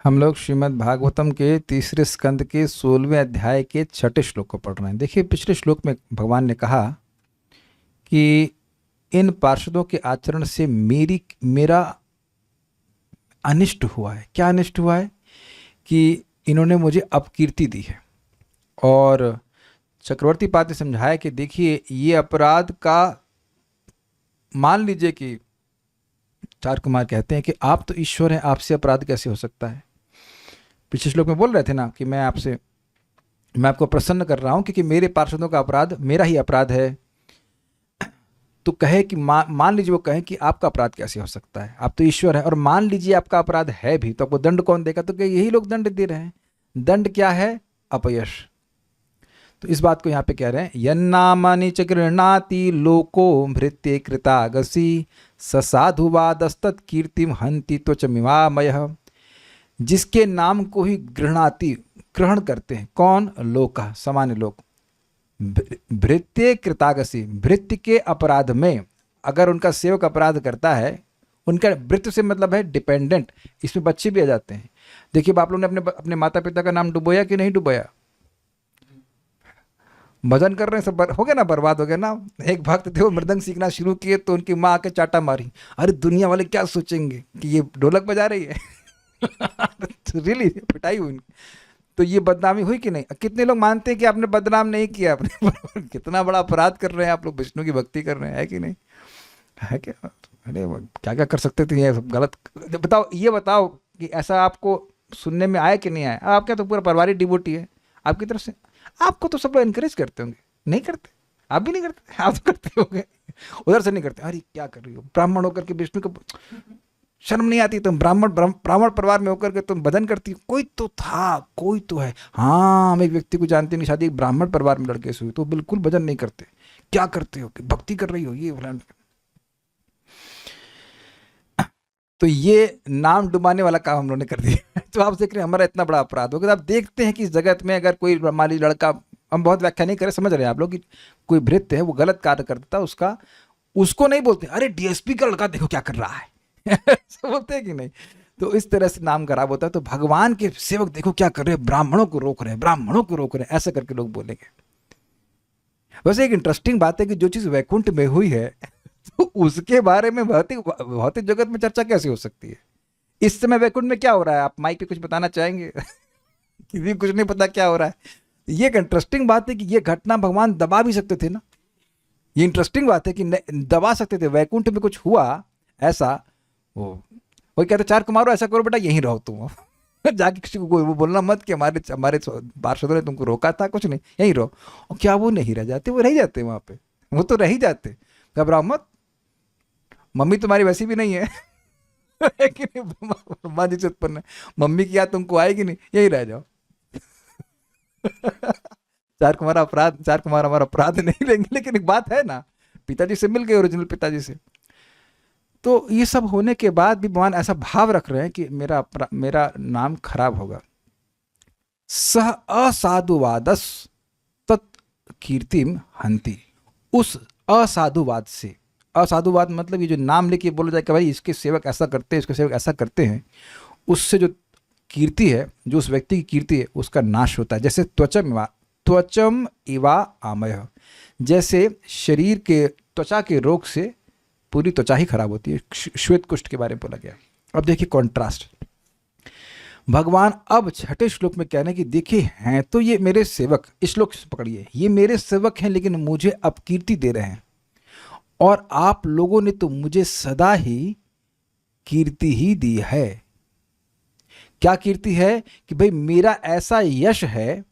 हम लोग श्रीमद् भागवतम के तीसरे स्कंद के 16वें अध्याय के 6ठे श्लोक को पढ़ रहे हैं। देखिए, पिछले श्लोक में भगवान ने कहा कि इन पार्षदों के आचरण से मेरा अनिष्ट हुआ है। क्या अनिष्ट हुआ है? कि इन्होंने मुझे अपकीर्ति दी है। और चक्रवर्ती पाद ने समझाया कि देखिए, ये अपराध का, मान लीजिए कि चार कुमार कहते हैं कि आप तो ईश्वर हैं, आपसे अपराध कैसे हो सकता है। पिछले श्लोक में बोल रहे थे ना कि मैं आपको प्रसन्न कर रहा हूं क्योंकि मेरे पार्षदों का अपराध मेरा ही अपराध है। तो कहे कि मान लीजिए, वो कहें कि आपका अपराध कैसे हो सकता है, आप तो ईश्वर है। और मान लीजिए आपका अपराध है भी, तो आपको दंड कौन देगा? तो यही लोग दंड दे रहे हैं। दंड क्या है? अपयश। तो इस बात को यहाँ पे कह रहे हैं, यन्नामानि च गृह्णाति लोको भृत्ये कृतागसी ससाधुवादस्तत् कीर्तिम हन्ति त्वचमिवामयः। जिसके नाम को ही ग्रहण करते हैं। कौन? लोका, सामान्य लोग। भृत्य कृतागसी, भृत्य के अपराध में अगर उनका सेवक अपराध करता है, उनका भृत्य से मतलब है डिपेंडेंट, इसमें बच्चे भी आ जाते हैं। देखिए, आप लोगों ने अपने माता पिता का नाम डुबोया कि नहीं डुबोया? भजन कर रहे हैं सब हो गया ना, बर्बाद हो गया ना। एक भक्त थे, वो मृदंग सीखना शुरू किए तो उनकी माँ आके चाटा मारी। अरे दुनिया वाले क्या सोचेंगे कि ये ढोलक बजा रही है। रियली पिटाई हुई। तो ये बदनामी हुई कि नहीं? कितने लोग मानते हैं कि आपने बदनाम नहीं किया अपने कितना बड़ा अपराध कर रहे हैं आप लोग, विष्णु की भक्ति कर रहे हैं, है कि नहीं? है क्या? अरे क्या क्या कर सकते थे, ये सब गलत। बताओ, ये बताओ कि ऐसा आपको सुनने में आया कि नहीं आया? आप क्या, तो पूरा परिवार डिवोटी है आपकी तरफ से। आपको तो सब लोग इनकरेज करते होंगे। नहीं करते? आप भी नहीं करते? आप तो करते होंगे, उधर से नहीं करते। अरे क्या कर रही हो, ब्राह्मण होकर के विष्णु को शर्म नहीं आती? तुम ब्राह्मण परिवार में होकर के तुम भजन करती हो। कोई तो था, कोई तो है। हाँ, हम एक व्यक्ति को जानते हैं, शादी एक ब्राह्मण परिवार में लड़के से हुई, तो बिल्कुल भजन नहीं करते। क्या करते हो? कि भक्ति कर रही हो, ये फलाना। तो ये नाम डुबाने वाला काम हम लोगों ने कर दिया। तो आप देख रहे हैं हमारा इतना बड़ा अपराध हो गया। आप देखते हैं कि इस जगत में अगर कोई मान लीजिए लड़का, हम बहुत व्याख्या नहीं करें, समझ रहे हैं आप लोग, कि कोई भृत्य है वो गलत कार्य करता है, उसको नहीं बोलते अरे डीएसपी का लड़का देखो क्या कर रहा है। ऐसा बोलते हैं कि नहीं? तो इस तरह से नाम खराब होता है। तो भगवान के सेवक देखो क्या कर रहे हैं, ब्राह्मणों को रोक रहे हैं, ब्राह्मणों को रोक रहे हैं, ऐसा करके लोग बोलेंगे। वैसे एक इंटरेस्टिंग बात है कि जो चीज वैकुंठ में हुई है, तो उसके बारे में भौतिक भौतिक जगत में चर्चा कैसे हो सकती है? इस समय वैकुंठ में क्या हो रहा है? आप माइक पे कुछ बताना चाहेंगे? किसी कुछ नहीं पता क्या हो रहा है। ये एक इंटरेस्टिंग बात है कि ये घटना भगवान दबा भी सकते थे ना। ये इंटरेस्टिंग बात है कि दबा सकते थे। वैकुंठ में कुछ हुआ ऐसा, वो कहते चार कुमारों ऐसा करो बेटा, यहीं रहो तुम। जाके किसी को वो बोलना मत कि हमारे हमारे पार्षदों ने तुमको रोका था, कुछ नहीं, यहीं रहो। और क्या वो नहीं रह जाते? वो रह जाते वहां पे, वो तो रह ही जाते। घबराओ मत, मम्मी तुम्हारी वैसी भी नहीं है। है कि नहीं? ब्रह्मा जी से उत्पन्न है, मम्मी की याद तुमको आएगी नहीं, यही रह जाओ। चार कुमार हमारा अपराध नहीं लेंगे, लेकिन एक बात है ना, पिताजी से मिल गए, ओरिजिनल पिताजी से। तो ये सब होने के बाद भी भगवान ऐसा भाव रख रहे हैं कि मेरा नाम खराब होगा। सह असाधुवादस तत् कीर्तिम हंति। उस असाधुवाद से, असाधुवाद मतलब ये जो नाम लेके बोला जाए कि भाई इसके सेवक ऐसा करते हैं, इसके सेवक ऐसा करते हैं, उससे जो कीर्ति है, जो उस व्यक्ति की कीर्ति है, उसका नाश होता है। जैसे त्वचम इवा आमय, जैसे शरीर के त्वचा के रोग से पूरी त्वचा ही खराब होती है। श्वेत कुष्ठ के बारे में बोला गया। अब देखिए कॉन्ट्रास्ट, भगवान अब 6ठे श्लोक में कह रहे हैं कि देखिए हैं तो ये मेरे सेवक, इस श्लोक से पकड़िए, ये मेरे सेवक हैं लेकिन मुझे अपकीर्ति दे रहे हैं। और आप लोगों ने तो मुझे सदा ही कीर्ति ही दी है। क्या कीर्ति है? कि भाई मेरा ऐसा यश है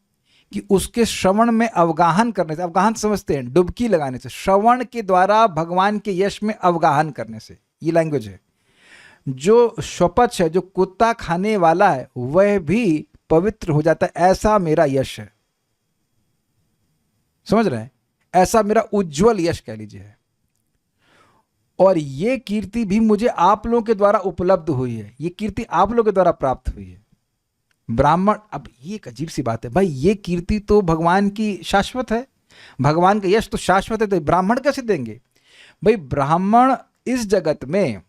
कि उसके श्रवण में अवगाहन करने से, अवगाहन समझते हैं, डुबकी लगाने से, श्रवण के द्वारा भगवान के यश में अवगाहन करने से, ये लैंग्वेज है। जो शपथ है, जो कुत्ता खाने वाला है, वह भी पवित्र हो जाता है, ऐसा मेरा यश है। समझ रहे हैं? ऐसा मेरा उज्जवल यश कह लीजिए है। और ये कीर्ति भी मुझे आप लोगों के द्वारा उपलब्ध हुई है, ये कीर्ति आप लोगों के द्वारा प्राप्त हुई है। ब्राह्मण, अब ये एक अजीब सी बात है भाई, ये कीर्ति तो भगवान की शाश्वत है, भगवान का यश तो शाश्वत है, तो ब्राह्मण कैसे देंगे? भाई ब्राह्मण इस जगत में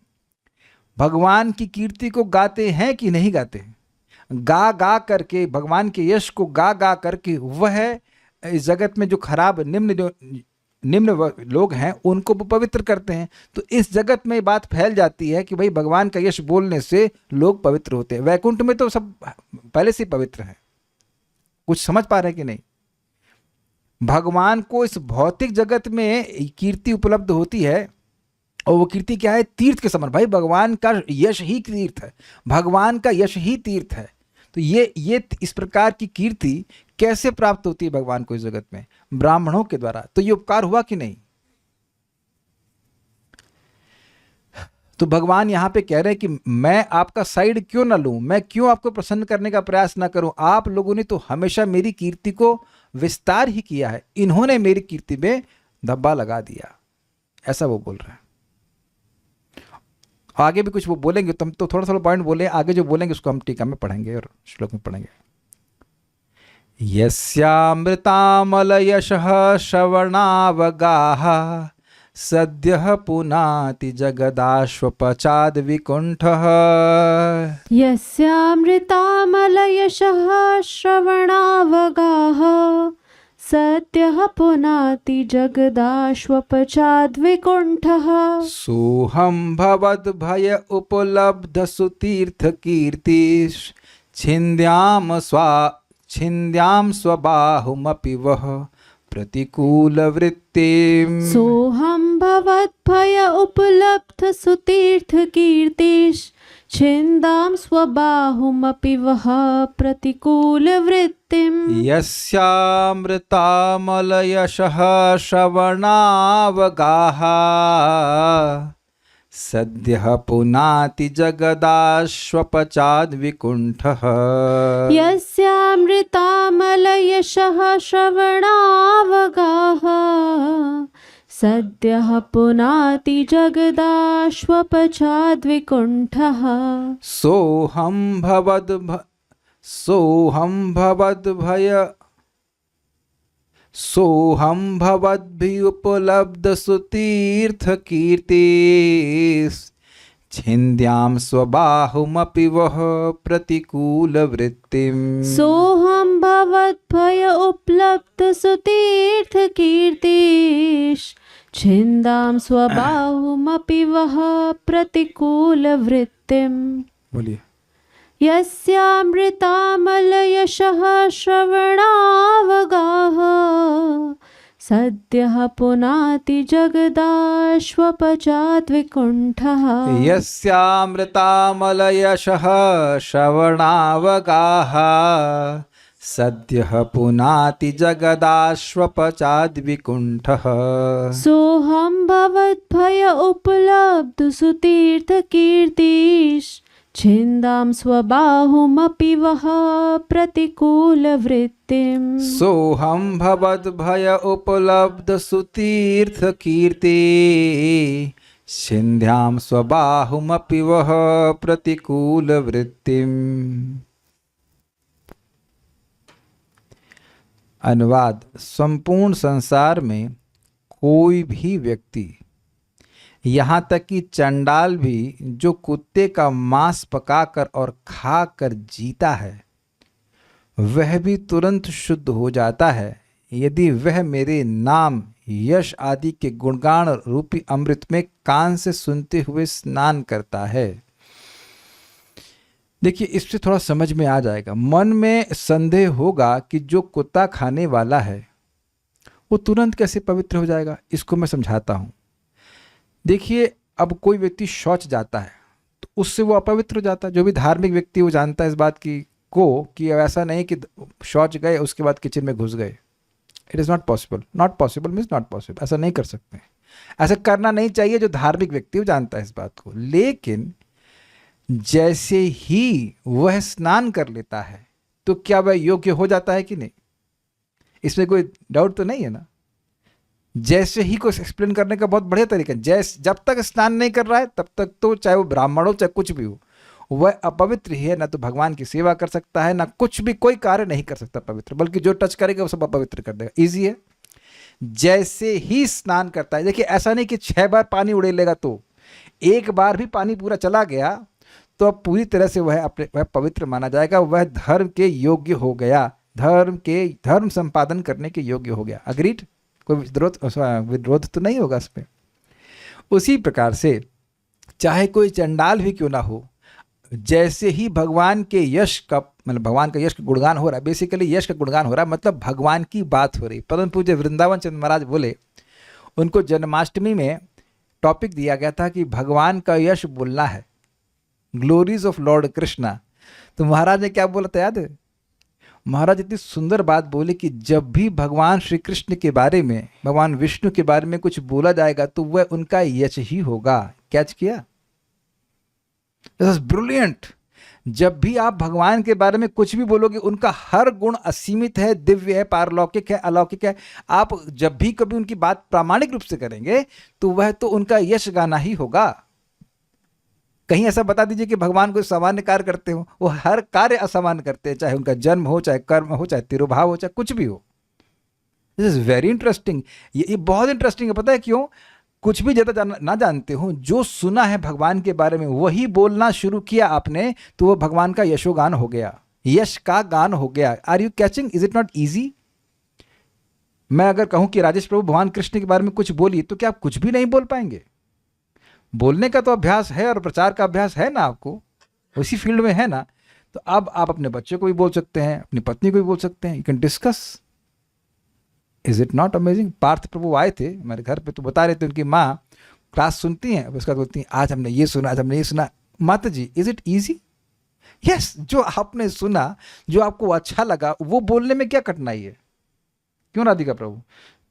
भगवान की कीर्ति को गाते हैं कि नहीं गाते हैं? गा गा करके भगवान के यश को गा गा करके वह इस जगत में जो खराब निम्न लोग हैं उनको पवित्र करते हैं। तो इस जगत में बात फैल जाती है कि भाई भगवान का यश बोलने से लोग पवित्र होते हैं। वैकुंठ में तो सब पहले से पवित्र हैं। कुछ समझ पा रहे हैं कि नहीं? भगवान को इस भौतिक जगत में कीर्ति उपलब्ध होती है, और वो कीर्ति क्या है? तीर्थ के समान। भाई भगवान का यश ही तीर्थ है, भगवान का यश ही तीर्थ है। तो ये इस प्रकार की कीर्ति कैसे प्राप्त होती है भगवान को इस जगत में? ब्राह्मणों के द्वारा। तो ये उपकार हुआ कि नहीं? तो भगवान यहां पे कह रहे हैं कि मैं आपका साइड क्यों ना लूं, मैं क्यों आपको प्रसन्न करने का प्रयास ना करूं? आप लोगों ने तो हमेशा मेरी कीर्ति को विस्तार ही किया है, इन्होंने मेरी कीर्ति में धब्बा लगा दिया, ऐसा वो बोल रहे हैं। आगे भी कुछ वो बोलेंगे, तुम तो थोड़ा थोड़ा पॉइंट बोले, आगे जो बोलेंगे उसको हम टीका में पढ़ेंगे और श्लोक में पढ़ेंगे। यस्यामृतामल यशः श्रवणावगाः सद्यः पुनाति जगदाश्वपचाद् विकुण्ठः। यस्यामृतामल यशः श्रवणावगाः सद्यः पुनाति जगदाश्वपचाद् विकुण्ठः। सोऽहं भवद्भय उपलब्ध सुतीर्थ कीर्तिः छिन्द्यां स्वबाहुमपि वः प्रतिकूल वृत्तिम्। सोऽहं भवद्भय उपलब्ध सुतीर्थ कीर्तिः छिन्दां स्वबाहुमपि वः प्रतिकूल वृत्तिम्। यस्यामृतामल यशः श्रवणावगाः सद्यः पुनाति जगदाश्वपचाद् विकुण्ठः। यस्यामृतामल यशः श्रवणावगाः सद्यः पुनाति जगदाश्वपचाद् विकुण्ठः। सोऽहं भवद्भिरुपलब्ध सुतीर्थ कीर्तिः छिन्द्यां स्वबाहुमपि वः प्रतिकूल वृत्तिम्। सोऽहं भवद्भय उपलब्ध सुतीर्थ कीर्तिः छिन्दां स्वबाहुमपि वः प्रतिकूल वृत्तिम्। बोलिए। यस्यामृतामल यशः श्रवणावगाः सद्यः पुनाति जगदाश्वपचाद् विकुण्ठः। यस्यामृतामल यशः श्रवणावगाः सद्यः पुनाति जगदाश्वपचाद् विकुण्ठः। सोऽहं भवद्भय उपलब्ध सुतीर्थ कीर्तिः छिन्दां स्वबाहुमपि वः प्रतिकूल वृत्तिम्। सोऽहं भवद्भय उपलब्ध सुतीर्थ कीर्ति छिन्द्यां स्वबाहुमपि वः प्रतिकूल वृत्तिम्। अनुवाद। संपूर्ण संसार में कोई भी व्यक्ति, यहाँ तक कि चंडाल भी जो कुत्ते का मांस पकाकर और खाकर जीता है, वह भी तुरंत शुद्ध हो जाता है यदि वह मेरे नाम यश आदि के गुणगान रूपी अमृत में कान से सुनते हुए स्नान करता है। देखिए, इससे थोड़ा समझ में आ जाएगा। मन में संदेह होगा कि जो कुत्ता खाने वाला है वो तुरंत कैसे पवित्र हो जाएगा। इसको मैं समझाता हूँ। देखिए, अब कोई व्यक्ति शौच जाता है तो उससे वो अपवित्र हो जाता है। जो भी धार्मिक व्यक्ति वो जानता है इस बात की कि ऐसा नहीं कि शौच गए उसके बाद किचन में घुस गए। It is not possible. Not possible means not possible. ऐसा नहीं कर सकते, ऐसा करना नहीं चाहिए। जो धार्मिक व्यक्ति वो जानता है इस बात को। लेकिन जैसे ही वह स्नान कर लेता है तो क्या वह योग्य हो जाता है कि नहीं? इसमें कोई डाउट तो नहीं है ना। जैसे ही को एक्सप्लेन करने का बहुत बढ़िया तरीका है। जब तक स्नान नहीं कर रहा है तब तक तो चाहे वो ब्राह्मण हो चाहे कुछ भी हो, वह अपवित्र ही है। ना तो भगवान की सेवा कर सकता है, ना कुछ भी कोई कार्य नहीं कर सकता पवित्र, बल्कि जो टच करेगा वो सब अपवित्र कर देगा। इजी है। जैसे ही स्नान करता है, देखिए ऐसा नहीं कि 6 बार पानी उड़ेलेगा तो एक बार भी पानी पूरा चला गया तो अब पूरी तरह से वह पवित्र माना जाएगा, वह धर्म के योग्य हो गया, धर्म संपादन करने के योग्य हो गया। अग्रीड? कोई विरोध तो नहीं होगा इस पे। उसी प्रकार से चाहे कोई चंडाल भी क्यों ना हो, जैसे ही भगवान के यश का, मतलब भगवान का यश का गुणगान हो रहा है, बेसिकली यश का गुणगान हो रहा है, मतलब भगवान की बात हो रही। परम पूज्य वृंदावन चंद्र महाराज बोले, उनको जन्माष्टमी में टॉपिक दिया गया था कि भगवान का यश बोलना है, ग्लोरीज ऑफ लॉर्ड कृष्णा। तो महाराज ने क्या बोला था याद है? महाराज इतनी सुंदर बात बोले कि जब भी भगवान श्री कृष्ण के बारे में, भगवान विष्णु के बारे में कुछ बोला जाएगा तो वह उनका यश ही होगा। कैच किया? ब्रिलियंट। जब भी आप भगवान के बारे में कुछ भी बोलोगे, उनका हर गुण असीमित है, दिव्य है, पारलौकिक है, अलौकिक है। आप जब भी कभी उनकी बात प्रामाणिक रूप से करेंगे तो वह तो उनका यश गाना ही होगा। कहीं ऐसा बता दीजिए कि भगवान कोई सामान्य कार्य करते हो, वो हर कार्य असामान्य करते हैं, चाहे उनका जन्म हो, चाहे कर्म हो, चाहे तिरुभाव हो, चाहे कुछ भी हो। This is very interesting. ये बहुत इंटरेस्टिंग है। पता है क्यों? कुछ भी ज़्यादा ना जानते हो, जो सुना है भगवान के बारे में वही बोलना शुरू किया आपने, तो वो भगवान का यशोगान हो गया, यश का गान हो गया। Are you catching? Is it not easy? मैं अगर कहूं कि राजेश प्रभु भगवान कृष्ण के बारे में कुछ बोलिए, तो क्या आप कुछ भी नहीं बोल पाएंगे? बोलने का तो अभ्यास है और प्रचार का अभ्यास है ना, आपको उसी फील्ड में है ना। तो अब आप अपने बच्चे को भी बोल सकते हैं, अपनी पत्नी को भी बोल सकते हैं। You can discuss. Is it not amazing? Partha Prabhu आए थे मेरे घर पे, तो बता रहे थे उनकी माँ क्लास सुनती हैं, उसका बोलती हैं आज हमने ये सुना, आज हमने ये सुना। माता जी, इज इट ईजी? यस, जो आपने सुना, जो आपको अच्छा लगा, वो बोलने में क्या कठिनाई है? क्यों राधिका प्रभु?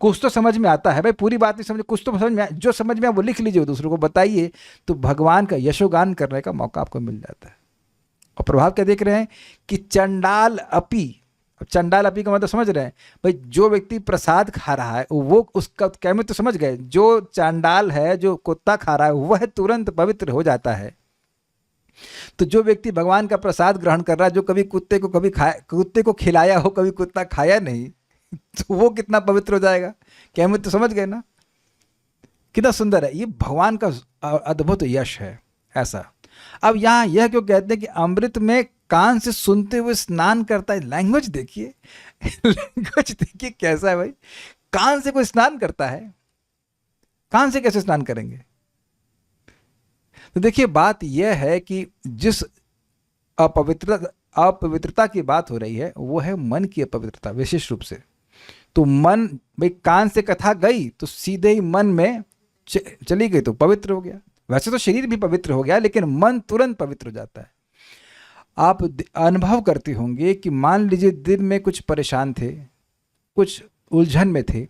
कुछ तो समझ में आता है भाई, पूरी बात नहीं समझ, कुछ तो समझ में, जो समझ में वो लिख लीजिए, दूसरों को बताइए, तो भगवान का यशोगान करने का मौका आपको मिल जाता है। और प्रभाव क्या देख रहे हैं कि चंडाल अपी, अब चंडाल अपी का मतलब समझ रहे हैं भाई? जो व्यक्ति प्रसाद खा रहा है वो उसका क्या, में तो समझ गए, जो चांडाल है, जो कुत्ता खा रहा है, वह तुरंत पवित्र हो जाता है। तो जो व्यक्ति भगवान का प्रसाद ग्रहण कर रहा है, जो कभी कुत्ते को खिलाया हो, कभी कुत्ता खाया नहीं, तो वो कितना पवित्र हो जाएगा? क्या में तो समझ गए ना? कितना सुंदर है ये, भगवान का अद्भुत यश है ऐसा। अब यहां यह क्यों कहते हैं कि अमृत में कान से सुनते हुए स्नान करता है? लैंग्वेज देखिए, लैंग्वेज देखिए कैसा है भाई। कान से कोई स्नान करता है? कान से कैसे स्नान करेंगे? तो देखिए बात यह है कि जिस अपवित्रता की बात हो रही है, वो है मन की अपवित्रता विशेष रूप से। तो मन भाई, कान से कथा गई तो सीधे ही मन में चली गई तो पवित्र हो गया। वैसे तो शरीर भी पवित्र हो गया, लेकिन मन तुरंत पवित्र हो जाता है। आप अनुभव करते होंगे कि मान लीजिए दिन में कुछ परेशान थे, कुछ उलझन में थे,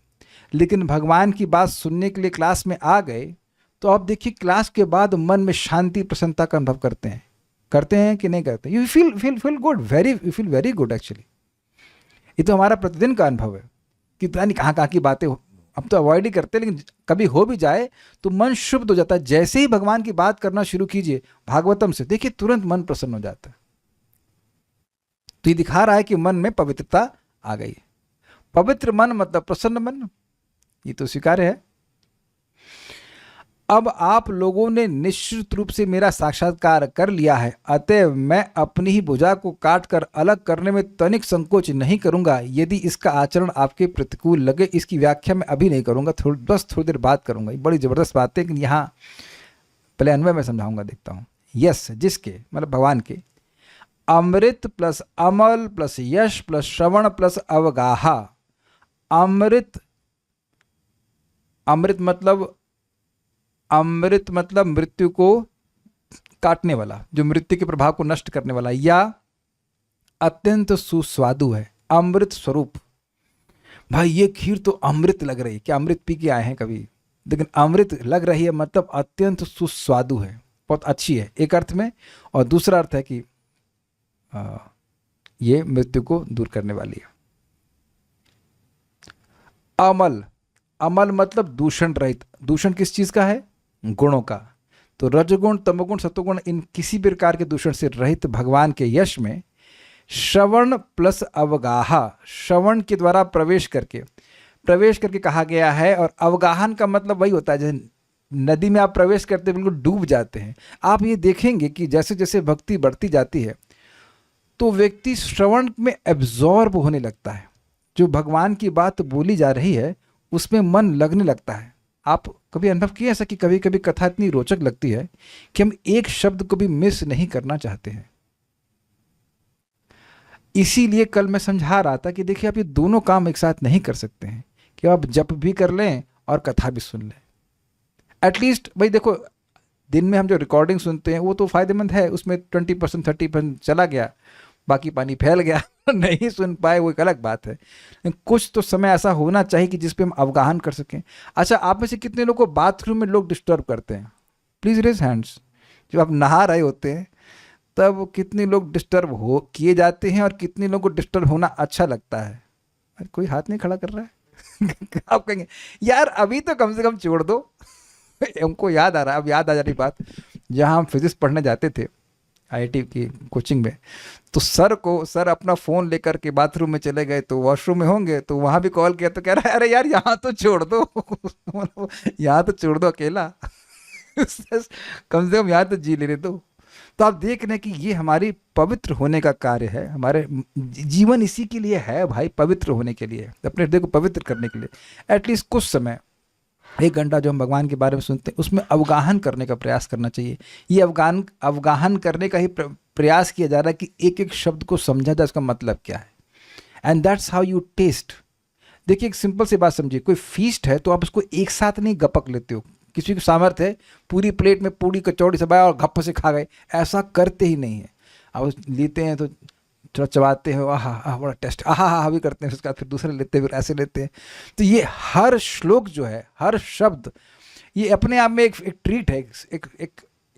लेकिन भगवान की बात सुनने के लिए क्लास में आ गए, तो आप देखिए क्लास के बाद मन में शांति, प्रसन्नता का अनुभव करते हैं कि नहीं करते? You feel good, you feel very good actually. ये तो हमारा प्रतिदिन का अनुभव है कि पता नहीं कहाँ की बातें अब तो अवॉइड ही करते हैं, लेकिन कभी हो भी जाए तो मन शुद्ध हो जाता है। जैसे ही भगवान की बात करना शुरू कीजिए भागवतम से, देखिए तुरंत मन प्रसन्न हो जाता है। तो ये दिखा रहा है कि मन में पवित्रता आ गई। पवित्र मन मतलब प्रसन्न मन, ये तो स्वीकार्य है। अब आप लोगों ने निश्चित रूप से मेरा साक्षात्कार कर लिया है, अतः मैं अपनी ही भुजा को काटकर अलग करने में तनिक संकोच नहीं करूंगा। यदि इसका आचरण आपके प्रतिकूल लगे, इसकी व्याख्या मैं अभी नहीं करूंगा, बस थोड़ी देर बात करूंगा। ये बड़ी जबरदस्त बात है, लेकिन यहाँ पहले अन्वय में समझाऊंगा, देखता हूँ। यस, जिसके मतलब भगवान के अमृत प्लस अमल प्लस यश प्लस श्रवण प्लस अवगाहा। अमृत मतलब मृत्यु को काटने वाला, जो मृत्यु के प्रभाव को नष्ट करने वाला, या अत्यंत सुस्वादु है, अमृत स्वरूप। भाई ये खीर तो अमृत लग रही है। क्या अमृत पी के आए हैं कभी? लेकिन अमृत लग रही है मतलब अत्यंत सुस्वादु है, बहुत अच्छी है एक अर्थ में, और दूसरा अर्थ है कि ये मृत्यु को दूर करने वाली है। अमल मतलब दूषण रहित। दूषण किस चीज का है? गुणों का। तो रजगुण, तमोगुण, सतोगुण, इन किसी प्रकार के दूषण से रहित भगवान के यश में श्रवण प्लस अवगाहा, श्रवण के द्वारा प्रवेश करके कहा गया है। और अवगाहन का मतलब वही होता है जैसे नदी में आप प्रवेश करते बिल्कुल डूब जाते हैं। आप ये देखेंगे कि जैसे जैसे भक्ति बढ़ती जाती है तो व्यक्ति श्रवण में एब्जॉर्ब होने लगता है, जो भगवान की बात बोली जा रही है उसमें मन लगने लगता है। आप कभी अनुभव किए ऐसा कि कभी कभी कथा इतनी रोचक लगती है कि हम एक शब्द को भी मिस नहीं करना चाहते हैं। इसीलिए कल मैं समझा रहा था कि देखिए आप ये दोनों काम एक साथ नहीं कर सकते हैं कि आप जप भी कर लें और कथा भी सुन लें। एटलीस्ट भाई देखो, दिन में हम जो रिकॉर्डिंग सुनते हैं वो तो फायदेमंद है, उसमें 20% 30% चला गया, बाकी पानी फैल गया नहीं सुन पाए वो एक अलग बात है। लेकिन कुछ तो समय ऐसा होना चाहिए कि जिस पे हम अवगाहन कर सकें। अच्छा, आप में से कितने लोगों को बाथरूम में लोग डिस्टर्ब करते हैं? Please raise hands. जब आप नहा रहे होते हैं तब कितने लोग डिस्टर्ब हो किए जाते हैं और कितने लोगों को डिस्टर्ब होना अच्छा लगता है? अरे कोई हाथ नहीं खड़ा कर रहा है आप कहेंगे यार अभी तो कम से कम छोड़ दो हमको याद आ रहा है, अब याद आ जा रही बात, जहाँ हम फिजिक्स पढ़ने जाते थे आईआईटी की कोचिंग में, तो सर अपना फ़ोन लेकर के बाथरूम में चले गए, तो वॉशरूम में होंगे तो वहाँ भी कॉल किया तो कह रहा है अरे यार यहाँ तो छोड़ दो यहाँ तो छोड़ दो अकेला कम से कम यहाँ तो जी लेने दो। तो आप देख रहे हैं कि ये हमारी पवित्र होने का कार्य है, हमारे जीवन इसी के लिए है भाई, पवित्र होने के लिए, अपने हृदय को पवित्र करने के लिए। एटलीस्ट कुछ समय, 1 घंटा जो हम भगवान के बारे में सुनते हैं उसमें अवगाहन करने का प्रयास करना चाहिए। ये अवगाहन करने का ही प्रयास किया जा रहा है कि एक एक शब्द को समझा जाए उसका मतलब क्या है। And that's how you taste. देखिए एक सिंपल सी बात समझिए, कोई फीस्ट है तो आप उसको एक साथ नहीं गपक लेते हो। किसी की सामर्थ्य है पूरी प्लेट में पूरी कचौड़ी चबाया और घप्प से खा गए, ऐसा करते ही नहीं है। आप लेते हैं तो थोड़ा चबाते हो, आहा बड़ा टेस्ट, आहा भी करते हैं, उसके बाद फिर दूसरे लेते हैं, फिर ऐसे लेते हैं। तो ये हर श्लोक जो है, हर शब्द, ये अपने आप में एक ट्रीट है,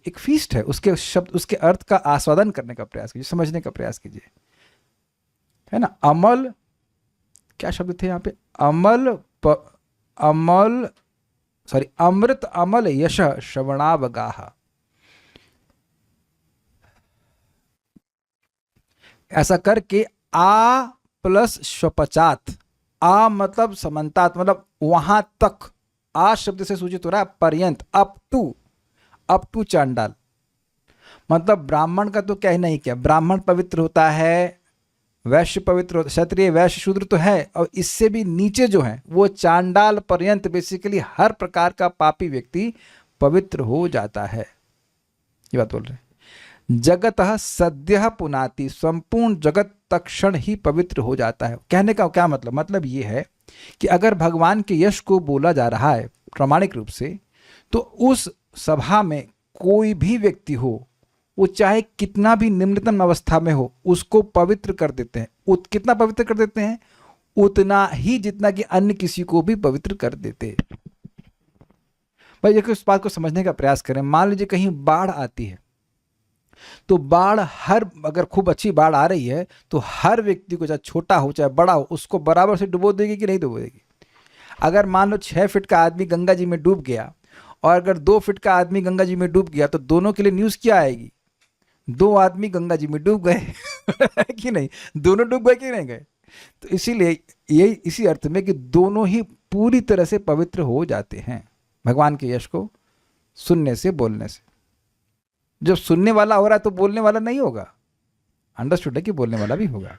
एक फीस्ट है। उसके शब्द, उसके अर्थ का आस्वादन करने का प्रयास कीजिए, समझने का प्रयास कीजिए, है ना। अमल, क्या शब्द थे यहाँ पे? अमृत अमल यश श्रवणावगाह। ऐसा करके आ प्लस स्वपचात, आ मतलब समन्तात, मतलब वहां तक, आ शब्द से सूचित हो रहा है पर्यंत, अप टू चांडाल। मतलब ब्राह्मण का तो कहना ही क्या, ब्राह्मण पवित्र होता है, वैश्य पवित्र होता, क्षत्रिय वैश्य शूद्र तो है, और इससे भी नीचे जो है वो चांडाल पर्यंत, बेसिकली हर प्रकार का पापी व्यक्ति पवित्र हो जाता है। ये बात बोल रहे हैं। जगतः सद्यः पुनाति, संपूर्ण जगत तत्क्षण ही पवित्र हो जाता है। कहने का क्या मतलब? मतलब ये है कि अगर भगवान के यश को बोला जा रहा है प्रामाणिक रूप से, तो उस सभा में कोई भी व्यक्ति हो, वो चाहे कितना भी निम्नतम अवस्था में हो, उसको पवित्र कर देते हैं। कितना पवित्र कर देते हैं? उतना ही जितना कि अन्य किसी को भी पवित्र कर देते। भाई देखो, इस बात को समझने का प्रयास करें। मान लीजिए कहीं बाढ़ आती है, तो बाढ़ अगर खूब अच्छी बाढ़ आ रही है तो हर व्यक्ति को, चाहे छोटा हो चाहे बड़ा हो, उसको बराबर से डुबो देगी कि नहीं डुबो देगी? अगर मान लो 6 फीट का आदमी गंगा जी में डूब गया और अगर 2 फीट का आदमी गंगा जी में डूब गया, तो दोनों के लिए न्यूज़ क्या आएगी? 2 आदमी गंगा जी में डूब गए कि नहीं? दोनों डूब गए कि नहीं गए? तो इसीलिए ये इसी अर्थ में कि दोनों ही पूरी तरह से पवित्र हो जाते हैं भगवान के यश को सुनने से, बोलने से। जब सुनने वाला हो रहा है तो बोलने वाला नहीं होगा। अंडरस्टूड है कि बोलने वाला भी होगा।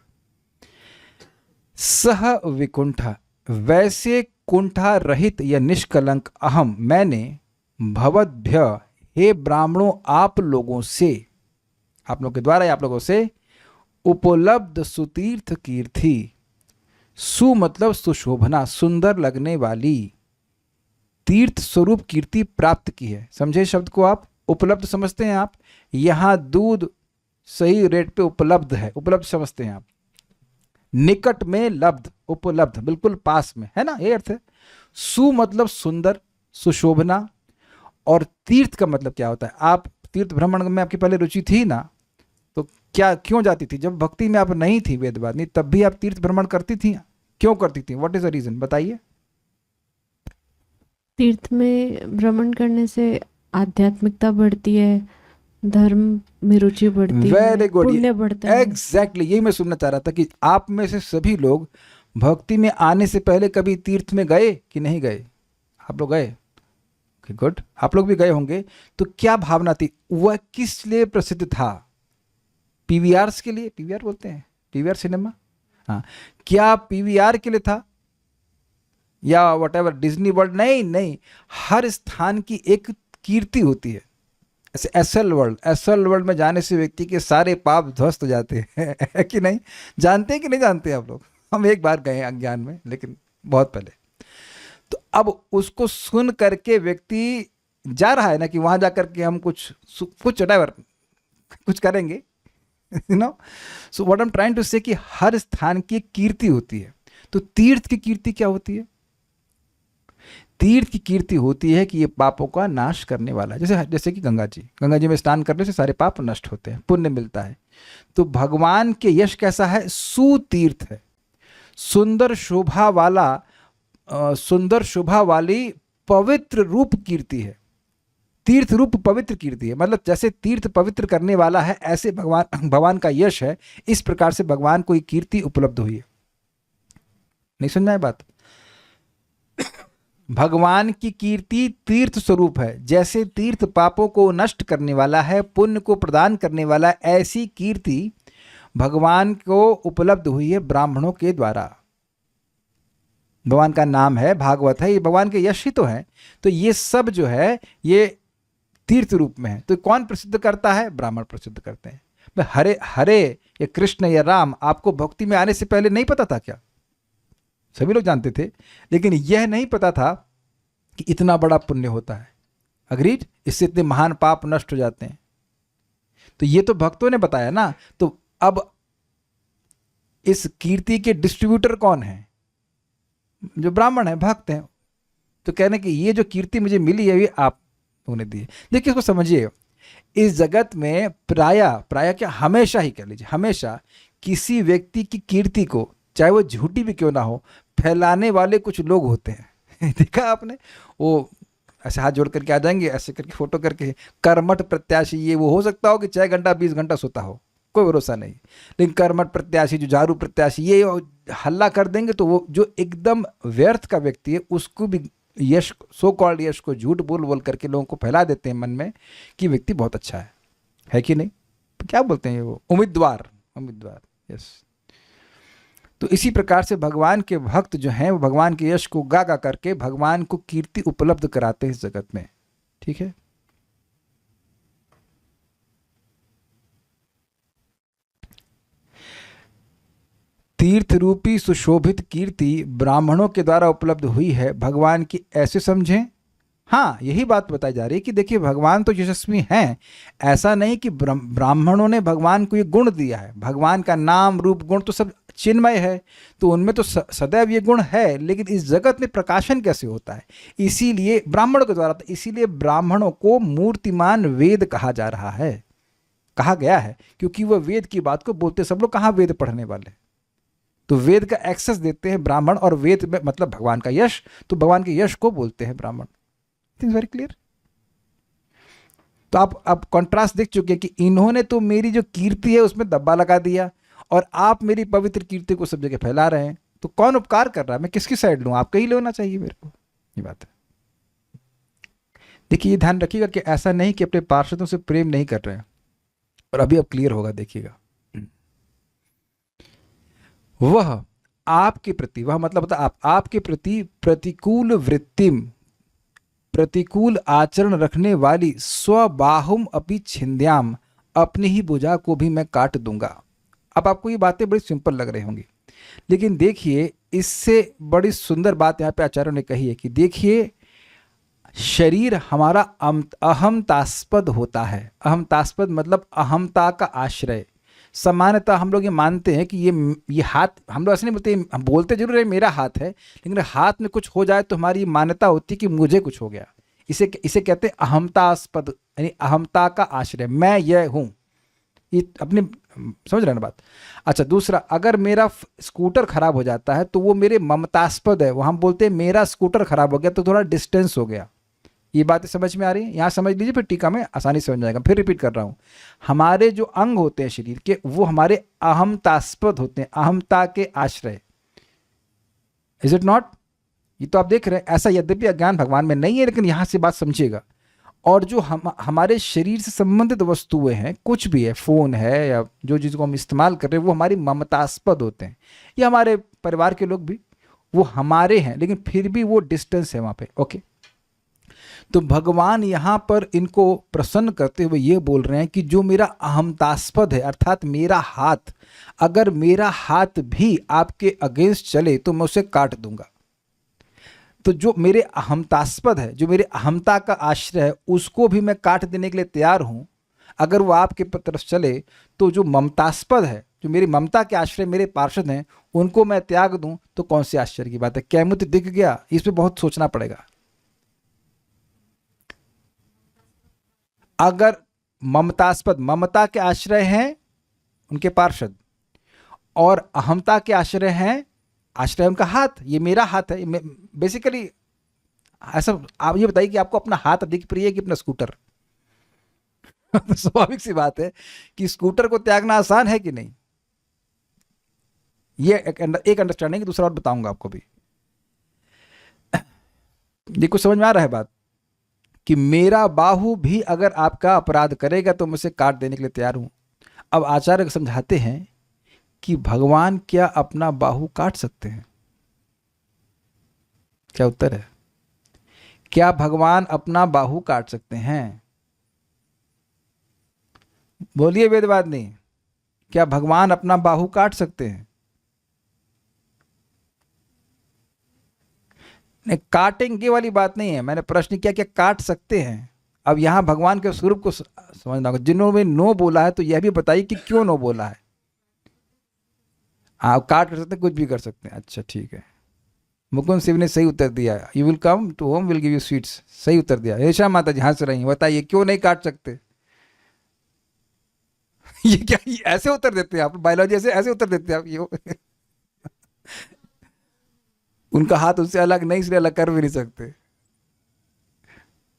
सह विकुंठा, वैसे कुंठा रहित या निष्कलंक अहम, मैंने भवद्भ्य, हे ब्राह्मणों आप लोगों से, आप लोगों के द्वारा, आप लोगों से, उपलब्ध सुतीर्थ कीर्ति, सु मतलब सुशोभना, सुंदर लगने वाली, तीर्थ स्वरूप कीर्ति प्राप्त की है। समझे शब्द को आप? उपलब्ध समझते हैं आप? यहां दूध सही रेट पे उपलब्ध है, उपलब्ध समझते हैं आप। निकट में लब्ध, उपलब्ध, बिल्कुल पास में, है ना, ये अर्थ है। सु मतलब सुंदर, सुशोभना। और तीर्थ का मतलब क्या होता है? आप तीर्थ भ्रमण में आपकी पहले रुचि थी ना, तो क्या क्यों जाती थी? जब भक्ति में आप नहीं थी, वेदवादिनी, तब भी आप तीर्थ भ्रमण करती थी। क्यों करती थी? What is the reason? बताइए। तीर्थ में भ्रमण करने से आध्यात्मिकता बढ़ती है, धर्म में रुचि बढ़ती है, वेरी गुड, पुण्य बढ़ता है। एग्जैक्टली यही मैं सुनना चाह रहा था कि आप में से सभी लोग भक्ति में आने से पहले कभी तीर्थ में गए कि नहीं गए? आप लोग गए? गुड, आप लोग भी गए होंगे। तो क्या भावना थी, वह किस लिए प्रसिद्ध था? पीवीआर के लिए, पीवीआर बोलते हैं, पीवीआर सिनेमा, हाँ, क्या पीवीआर के लिए था या वट डिज्नी वर्ल्ड? नहीं नहीं, हर स्थान की एक कीर्ति होती है। ऐसे एसएल वर्ल्ड में जाने से व्यक्ति के सारे पाप ध्वस्त हो जाते हैं है कि नहीं? जानते हैं कि नहीं जानते आप लोग? हम एक बार गए अज्ञान में, लेकिन बहुत पहले। तो अब उसको सुन करके व्यक्ति जा रहा है ना कि वहां जाकर के हम कुछ whatever कुछ करेंगे, you know. So what I am trying to say कि हर स्थान की एक कीर्ति होती है। तो तीर्थ की कीर्ति क्या होती है? तीर्थ की कीर्ति होती है कि ये पापों का नाश करने वाला है। जैसे कि गंगा जी में स्नान करने से सारे पाप नष्ट होते हैं, पुण्य मिलता है। तो भगवान के यश कैसा है? सुतीर्थ है, सुंदर शोभा वाली पवित्र रूप कीर्ति है। तीर्थ रूप पवित्र कीर्ति है, मतलब जैसे तीर्थ पवित्र करने वाला है, ऐसे भगवान का यश है। इस प्रकार से भगवान को एक कीर्ति उपलब्ध हुई है। नहीं समझ में आया बात? भगवान की कीर्ति तीर्थ स्वरूप है। जैसे तीर्थ पापों को नष्ट करने वाला है, पुण्य को प्रदान करने वाला है, ऐसी कीर्ति भगवान को उपलब्ध हुई है ब्राह्मणों के द्वारा। भगवान का नाम है, भागवत है, ये भगवान के यश ही तो है। तो ये सब जो है ये तीर्थ रूप में है। तो कौन प्रसिद्ध करता है? ब्राह्मण प्रसिद्ध करते हैं। हरे हरे या कृष्ण या राम आपको भक्ति में आने से पहले नहीं पता था क्या? सभी लोग जानते थे, लेकिन यह नहीं पता था कि इतना बड़ा पुण्य होता है। अग्रीड? इससे इतने महान पाप नष्ट हो जाते हैं। तो ये तो भक्तों ने बताया ना। तो अब इस कीर्ति के डिस्ट्रीब्यूटर कौन है? जो ब्राह्मण है, भक्त हैं। तो कहने कि ये जो कीर्ति मुझे मिली है, ये आप लोगों ने दी है। देखिए, इसको समझिए। इस जगत में प्राय क्या, हमेशा ही कह लीजिए, हमेशा किसी व्यक्ति की कीर्ति को, चाहे वो झूठी भी क्यों ना हो, फैलाने वाले कुछ लोग होते हैं। देखा आपने? वो ऐसे हाथ जोड़ करके आ जाएंगे, ऐसे करके फोटो करके, कर्मठ प्रत्याशी। ये वो हो सकता हो कि 6 घंटा 20 घंटा सोता हो, कोई भरोसा नहीं। लेकिन कर्मठ प्रत्याशी, जो झाड़ू प्रत्याशी, ये हल्ला कर देंगे। तो वो जो एकदम व्यर्थ का व्यक्ति है, उसको भी यश, सो कॉल्ड यश को झूठ बोल करके लोगों को फैला देते हैं मन में कि व्यक्ति बहुत अच्छा है कि नहीं? क्या बोलते हैं वो? उम्मीदवार। यस। तो इसी प्रकार से भगवान के भक्त जो हैं, वो भगवान के यश को गा करके भगवान को कीर्ति उपलब्ध कराते हैं इस जगत में। ठीक है? तीर्थ रूपी सुशोभित कीर्ति ब्राह्मणों के द्वारा उपलब्ध हुई है, भगवान की, ऐसे समझें। हाँ, यही बात बताई जा रही है कि देखिए, भगवान तो यशस्वी हैं। ऐसा नहीं कि ब्राह्मणों ने भगवान को ये गुण दिया है। भगवान का नाम रूप गुण तो सब चिन्मय है, तो उनमें तो सदैव ये गुण है। लेकिन इस जगत में प्रकाशन कैसे होता है? इसीलिए ब्राह्मणों के द्वारा, इसीलिए ब्राह्मणों को मूर्तिमान वेद कहा जा रहा है, कहा गया है, क्योंकि वह वेद की बात को बोलते। सब लोग कहाँ वेद पढ़ने वाले? तो वेद का एक्सेस देते हैं ब्राह्मण, और वेद में मतलब भगवान का यश, तो भगवान के यश को बोलते हैं ब्राह्मण। Things very clear. तो आप कंट्रास्ट देख चुके कि इन्होंने तो मेरी जो कीर्ति है उसमें दब्बा लगा दिया, और आप मेरी पवित्र कीर्ति को सब जगह फैला रहे हैं। तो कौन उपकार कर रहा है? मैं किसकी साइड लूं? आपका ही लेना चाहिए मेरे को, ये बात है। देखिए, ये ध्यान रखिएगा कि ऐसा नहीं कि अपने पार्षदों से प्रेम नहीं कर रहे हैं। और अभी अब क्लियर होगा, देखिएगा। वह आपके प्रति, वह मतलब होता आपके प्रति प्रतिकूल वृत्तिम, प्रतिकूल आचरण रखने वाली स्वबाहुम अपि छिंद्याम, अपनी ही भुजा को भी मैं काट दूंगा। अब आपको ये बातें बड़ी सिंपल लग रही होंगी, लेकिन देखिए, इससे बड़ी सुंदर बात यहाँ पे आचार्यों ने कही है कि देखिए, शरीर हमारा अहमतास्पद होता है। अहमतास्पद मतलब अहमता का आश्रय। सामान्यतः हम लोग ये मानते हैं कि ये हाथ, हम लोग ऐसे नहीं बोलते, हम बोलते जरूर है मेरा हाथ है, लेकिन हाथ में कुछ हो जाए तो हमारी ये मान्यता होती है कि मुझे कुछ हो गया। इसे कहते हैं अहमतास्पद, यानी अहमता का आश्रय, मैं यह हूँ। ये अपने, समझ रहे हैं ना बात? अच्छा, दूसरा, अगर मेरा स्कूटर खराब हो जाता है तो वो मेरे ममतास्पद है। वो हम बोलते हैं मेरा स्कूटर खराब हो गया, तो थोड़ा डिस्टेंस हो गया। ये बातें समझ में आ रही है? यहाँ समझ लीजिए, फिर टीका में आसानी से समझ जाएगा। फिर रिपीट कर रहा हूँ, हमारे जो अंग होते हैं शरीर के, वो हमारे अहमतास्पद होते हैं, अहमता के आश्रय। Is it not? ये तो आप देख रहे हैं, ऐसा यद्यपि अज्ञान भगवान में नहीं है, लेकिन यहाँ से बात समझिएगा। और जो हमारे शरीर से संबंधित वस्तुएं हैं, कुछ भी है, फोन है या जो चीज़ को हम इस्तेमाल कर रहे हैं, वो हमारी ममतास्पद होते हैं, या हमारे परिवार के लोग भी वो हमारे हैं, लेकिन फिर भी वो डिस्टेंस है वहाँ पे। ओके, तो भगवान यहाँ पर इनको प्रसन्न करते हुए ये बोल रहे हैं कि जो मेरा अहमतास्पद है, अर्थात मेरा हाथ, अगर मेरा हाथ भी आपके अगेंस्ट चले तो मैं उसे काट दूंगा। तो जो मेरे अहमतास्पद है, जो मेरे अहमता का आश्रय है, उसको भी मैं काट देने के लिए तैयार हूँ। अगर वो आपके तरफ चले तो जो ममतास्पद है, जो मेरी ममता के आश्रय मेरे पार्षद हैं, उनको मैं त्याग दूं तो कौन सी आश्चर्य की बात है। कैमुत दिख गया? इस पे बहुत सोचना पड़ेगा। अगर ममतास्पद, ममता के आश्रय हैं उनके पार्षद, और अहमता के आश्रय हैं, आश्रय उनका हाथ, ये मेरा हाथ है बेसिकली। ऐसा आप ये बताइए कि आपको अपना हाथ अधिक प्रिय है कि अपना स्कूटर? तो स्वाभाविक सी बात है कि स्कूटर को त्यागना आसान है कि नहीं। ये एक अंडरस्टैंडिंग। दूसरा और बताऊंगा आपको भी। ये कुछ समझ में आ रहा है बात कि मेरा बाहु भी अगर आपका अपराध करेगा तो मैं उसे काट देने के लिए तैयार हूं। अब आचार्य समझाते हैं कि भगवान क्या अपना बाहु काट सकते हैं? क्या उत्तर है? क्या भगवान अपना बाहु काट सकते हैं? बोलिए वेदवादिनी, क्या भगवान अपना बाहु काट सकते हैं? नहीं, काटेंगे वाली बात नहीं है। मैंने प्रश्न किया क्या काट सकते हैं। अब यहां भगवान के स्वरूप को समझना होगा। जिन्होंने नो बोला है तो यह भी बताइए कि क्यों नो बोला है। आप काट कर सकते हैं, कुछ भी कर सकते हैं। अच्छा ठीक है, मुकुंद शिव ने सही उत्तर दिया। You will come to home, will give you sweets. सही उत्तर दिया। ऐशा माता जी हंस रही, बताइए क्यों नहीं काट सकते? ये क्या, ये ऐसे उत्तर देते हैं आप? बायोलॉजी ऐसे उत्तर देते हैं आप? ये उनका हाथ उससे अलग नहीं, इसलिए अलग कर भी नहीं सकते।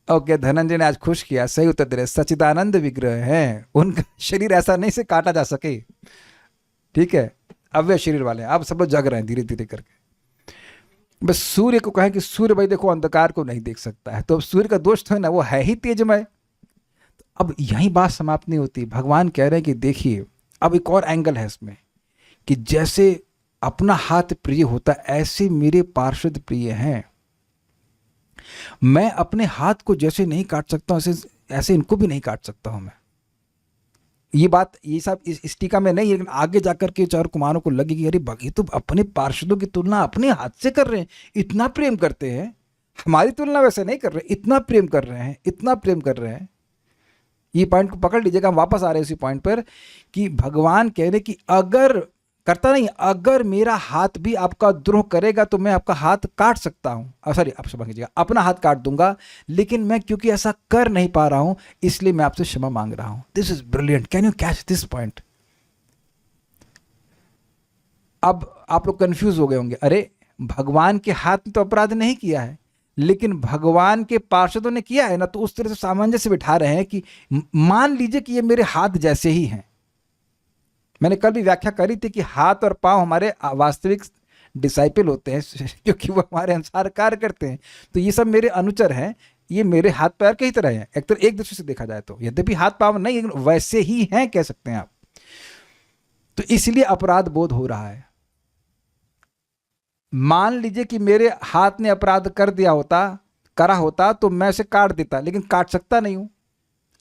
ओके, धनंजय ने आज खुश किया, सही उत्तर दे रहे। सच्चिदानंद विग्रह हैं, उनका शरीर ऐसा नहीं से काटा जा सके। ठीक है, अव्यय शरीर वाले हैं। अब सब लोग जग रहे हैं धीरे धीरे करके। बस सूर्य को कहें कि सूर्य भाई देखो अंधकार को नहीं देख सकता है, तो अब सूर्य का दोष तो है ना, वो है ही तेजमय। अब यही बात समाप्त नहीं होती। भगवान कह रहे हैं कि देखिए, अब एक और एंगल है इसमें कि जैसे अपना हाथ प्रिय होता ऐसे मेरे पार्षद प्रिय हैं। मैं अपने हाथ को जैसे नहीं काट सकता ऐसे इनको भी नहीं काट सकता हूं मैं। ये बात, ये सब इस टीका में नहीं है, लेकिन आगे जाकर के चार कुमारों को लगेगी अरे ये तो अपने पार्षदों की तुलना अपने हाथ से कर रहे हैं, इतना प्रेम करते हैं। हमारी तुलना वैसे नहीं कर रहे, इतना प्रेम कर रहे हैं, इतना प्रेम कर रहे हैं। ये पॉइंट को पकड़ लीजिएगा। हम वापस आ रहे हैं उसी पॉइंट पर कि भगवान कह रहे कि अगर करता नहीं, अगर मेरा हाथ भी आपका द्रोह करेगा तो मैं आपका हाथ काट सकता हूं। सॉरी, आप क्षमा कीजिएगा, अपना हाथ काट दूंगा, लेकिन मैं क्योंकि ऐसा कर नहीं पा रहा हूं इसलिए मैं आपसे क्षमा मांग रहा हूं। This is brilliant. Can you catch this point? अब आप लोग कंफ्यूज हो गए होंगे, अरे भगवान के हाथ ने तो अपराध नहीं किया है, लेकिन भगवान के पार्षदों ने किया है ना। तो उस तरह से सामंजस्य बिठा रहे हैं कि मान लीजिए कि ये मेरे हाथ जैसे ही हैं। मैंने कल भी व्याख्या करी थी कि हाथ और पांव हमारे वास्तविक डिसाइपल होते हैं, क्योंकि वो हमारे अनुसार कार्य करते हैं। तो ये सब मेरे अनुचर हैं, ये मेरे हाथ पैर की तरह हैं। एक दृष्टि से देखा जाए तो, यद्यपि हाथ पांव नहीं, लेकिन वैसे ही हैं कह सकते हैं आप। तो इसलिए अपराध बोध हो रहा है। मान लीजिए कि मेरे हाथ ने अपराध करा होता तो मैं उसे काट देता, लेकिन काट सकता नहीं हूं।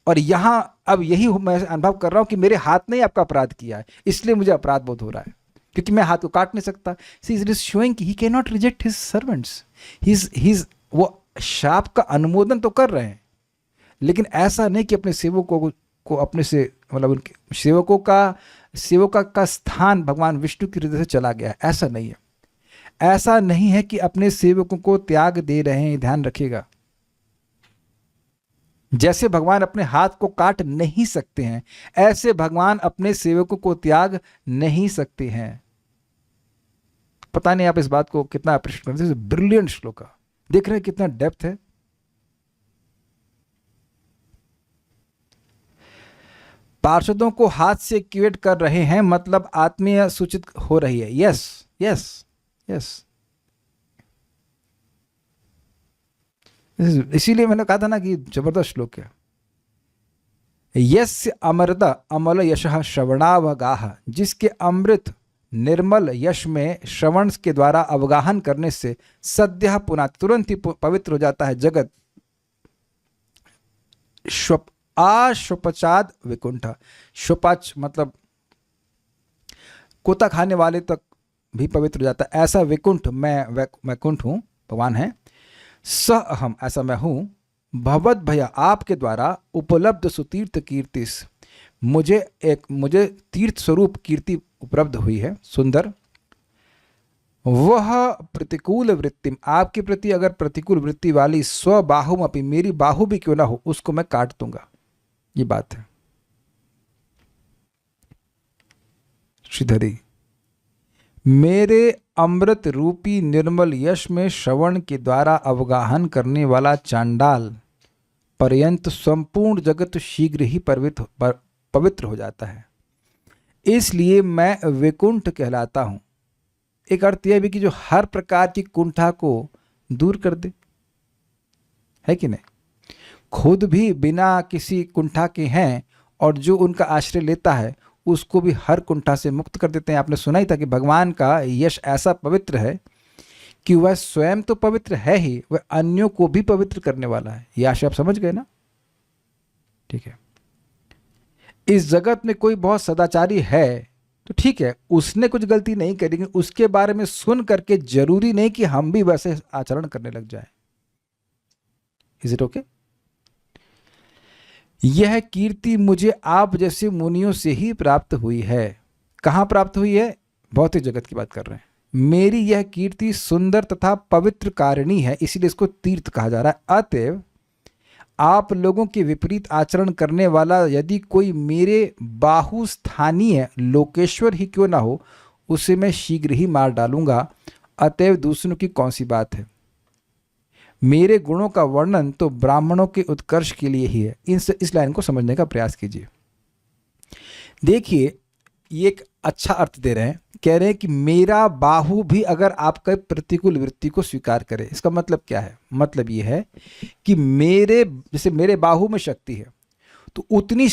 और यहां अब यही मैं अनुभव कर रहा हूं कि मेरे हाथ ने आपका अपराध किया है, इसलिए मुझे अपराध बोध हो रहा है, क्योंकि मैं हाथ को काट नहीं सकता। She is showing he can not reject his servants. His वो शाप का अनुमोदन तो कर रहे हैं, लेकिन ऐसा नहीं कि अपने सेवकों को अपने से, मतलब उनके सेवकों का स्थान भगवान विष्णु की हृदय से चला गया है। ऐसा नहीं है। ऐसा नहीं है कि अपने सेवकों को त्याग दे रहे हैं। ध्यान रखिएगा, जैसे भगवान अपने हाथ को काट नहीं सकते हैं, ऐसे भगवान अपने सेवकों को त्याग नहीं सकते हैं। पता नहीं आप इस बात को कितना अप्रिशिएट करते हैं। ब्रिलियंट श्लोक है, देख रहे हैं कितना डेप्थ है। पार्षदों को हाथ से क्यूएट कर रहे हैं, मतलब आत्मीय सूचित हो रही है। यस यस यस, इसीलिए मैंने कहा था ना कि जबरदस्त श्लोक है। यस्य अमृत अमल यशः श्रवणावगाह, जिसके अमृत निर्मल यश में श्रवण के द्वारा अवगाहन करने से सद्यः पुनः तुरंत ही पवित्र हो जाता है जगत। आश्वपचाद विकुंठ, श्वपाच मतलब कोता खाने वाले तक भी पवित्र हो जाता है। ऐसा विकुंठ मैं वैकुंठ हूँ, भगवान है। स अहम, ऐसा मैं हूँ। भवद भया, आपके द्वारा उपलब्ध सुतीर्थ कीर्तिस, मुझे तीर्थ स्वरूप कीर्ति उपलब्ध हुई है, सुंदर। वह प्रतिकूल वृत्ति, आपके प्रति अगर प्रतिकूल वृत्ति वाली स्वबाहु अपनी, मेरी बाहु भी क्यों ना हो, उसको मैं काट दूंगा। ये बात है। श्रीधरी, मेरे अमृत रूपी निर्मल यश में श्रवण के द्वारा अवगाहन करने वाला चांडाल पर्यंत संपूर्ण जगत शीघ्र ही पवित्र हो जाता है, इसलिए मैं विकुंठ कहलाता हूं। एक अर्थ यह भी कि जो हर प्रकार की कुंठा को दूर कर दे, है कि नहीं? खुद भी बिना किसी कुंठा के हैं और जो उनका आश्रय लेता है उसको भी हर कुंठा से मुक्त कर देते हैं। आपने सुना ही था कि भगवान का यश ऐसा पवित्र है कि वह स्वयं तो पवित्र है ही, वह अन्यों को भी पवित्र करने वाला है। यह आशय आप समझ गए ना? ठीक है। इस जगत में कोई बहुत सदाचारी है तो ठीक है, उसने कुछ गलती नहीं करी, लेकिन उसके बारे में सुन करके जरूरी नहीं कि हम भी वैसे आचरण करने लग जाए। Is it okay? यह कीर्ति मुझे आप जैसे मुनियों से ही प्राप्त हुई है। कहां प्राप्त हुई है? भौतिक जगत की बात कर रहे हैं। मेरी यह कीर्ति सुंदर तथा पवित्र कारिणी है, इसीलिए इसको तीर्थ कहा जा रहा है। अतएव आप लोगों के विपरीत आचरण करने वाला यदि कोई मेरे बाहु स्थानीय लोकेश्वर ही क्यों ना हो, उसे मैं शीघ्र ही मार डालूंगा। अतएव दूसरों की कौन सी बात है? मेरे गुणों का वर्णन तो ब्राह्मणों के उत्कर्ष के लिए ही है। इस लाइन को समझने का प्रयास कीजिए। देखिए, ये एक अच्छा अर्थ दे रहे हैं। कह रहे हैं कि मेरा बाहु भी अगर आपका प्रतिकूल वृत्ति को स्वीकार करे, इसका मतलब क्या है? मतलब ये है कि जैसे मेरे बाहु में शक्ति है, तो उतनी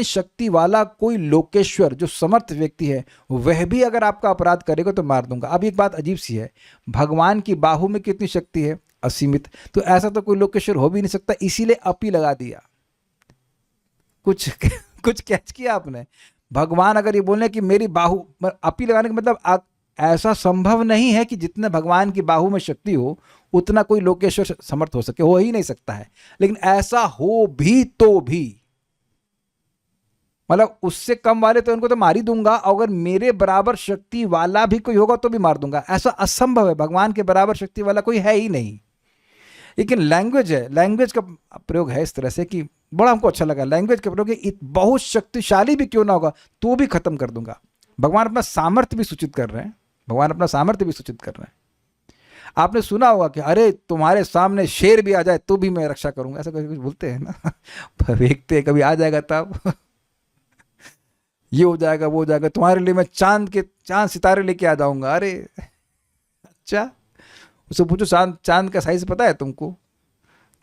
शक्ति वाला कोई लोकेश्वर जो समर्थ व्यक्ति है, वह भी अगर आपका अपराध करेगा तो मार दूंगा। अब एक बात अजीब सी है, भगवान की बाहु में कितनी शक्ति है? असीमित। तो ऐसा तो कोई लोकेश्वर हो भी नहीं सकता, इसीलिए अपी लगा दिया। कुछ कैच किया आपने? भगवान अगर ये बोले कि मेरी बाहु, अपी लगाने का मतलब ऐसा संभव नहीं है कि जितने भगवान की बाहु में शक्ति हो उतना कोई लोकेश्वर समर्थ हो सके, हो ही नहीं सकता है। लेकिन ऐसा हो भी तो भी, मतलब उससे कम वाले तो उनको तो मार ही दूंगा, अगर मेरे बराबर शक्ति वाला भी कोई होगा तो भी मार दूंगा। ऐसा असंभव है, भगवान के बराबर शक्ति वाला कोई है ही नहीं। लेकिन लैंग्वेज है, लैंग्वेज का प्रयोग है इस तरह से कि बड़ा हमको अच्छा लगा। लैंग्वेज का प्रयोग है, बहुत शक्तिशाली भी क्यों ना होगा तो भी खत्म कर दूंगा। भगवान अपना सामर्थ्य भी सूचित कर रहे हैं, भगवान अपना सामर्थ्य भी सूचित कर रहे हैं। आपने सुना होगा कि अरे तुम्हारे सामने शेर भी आ जाए तो भी मैं रक्षा करूंगा, ऐसा कुछ बोलते हैं ना। देखते कभी आ जाएगा तब ये हो जाएगा, वो हो जाएगा, तुम्हारे लिए मैं चांद सितारे लेके आ जाऊंगा। अरे अच्छा, उससे पूछो चांद का साइज पता है तुमको?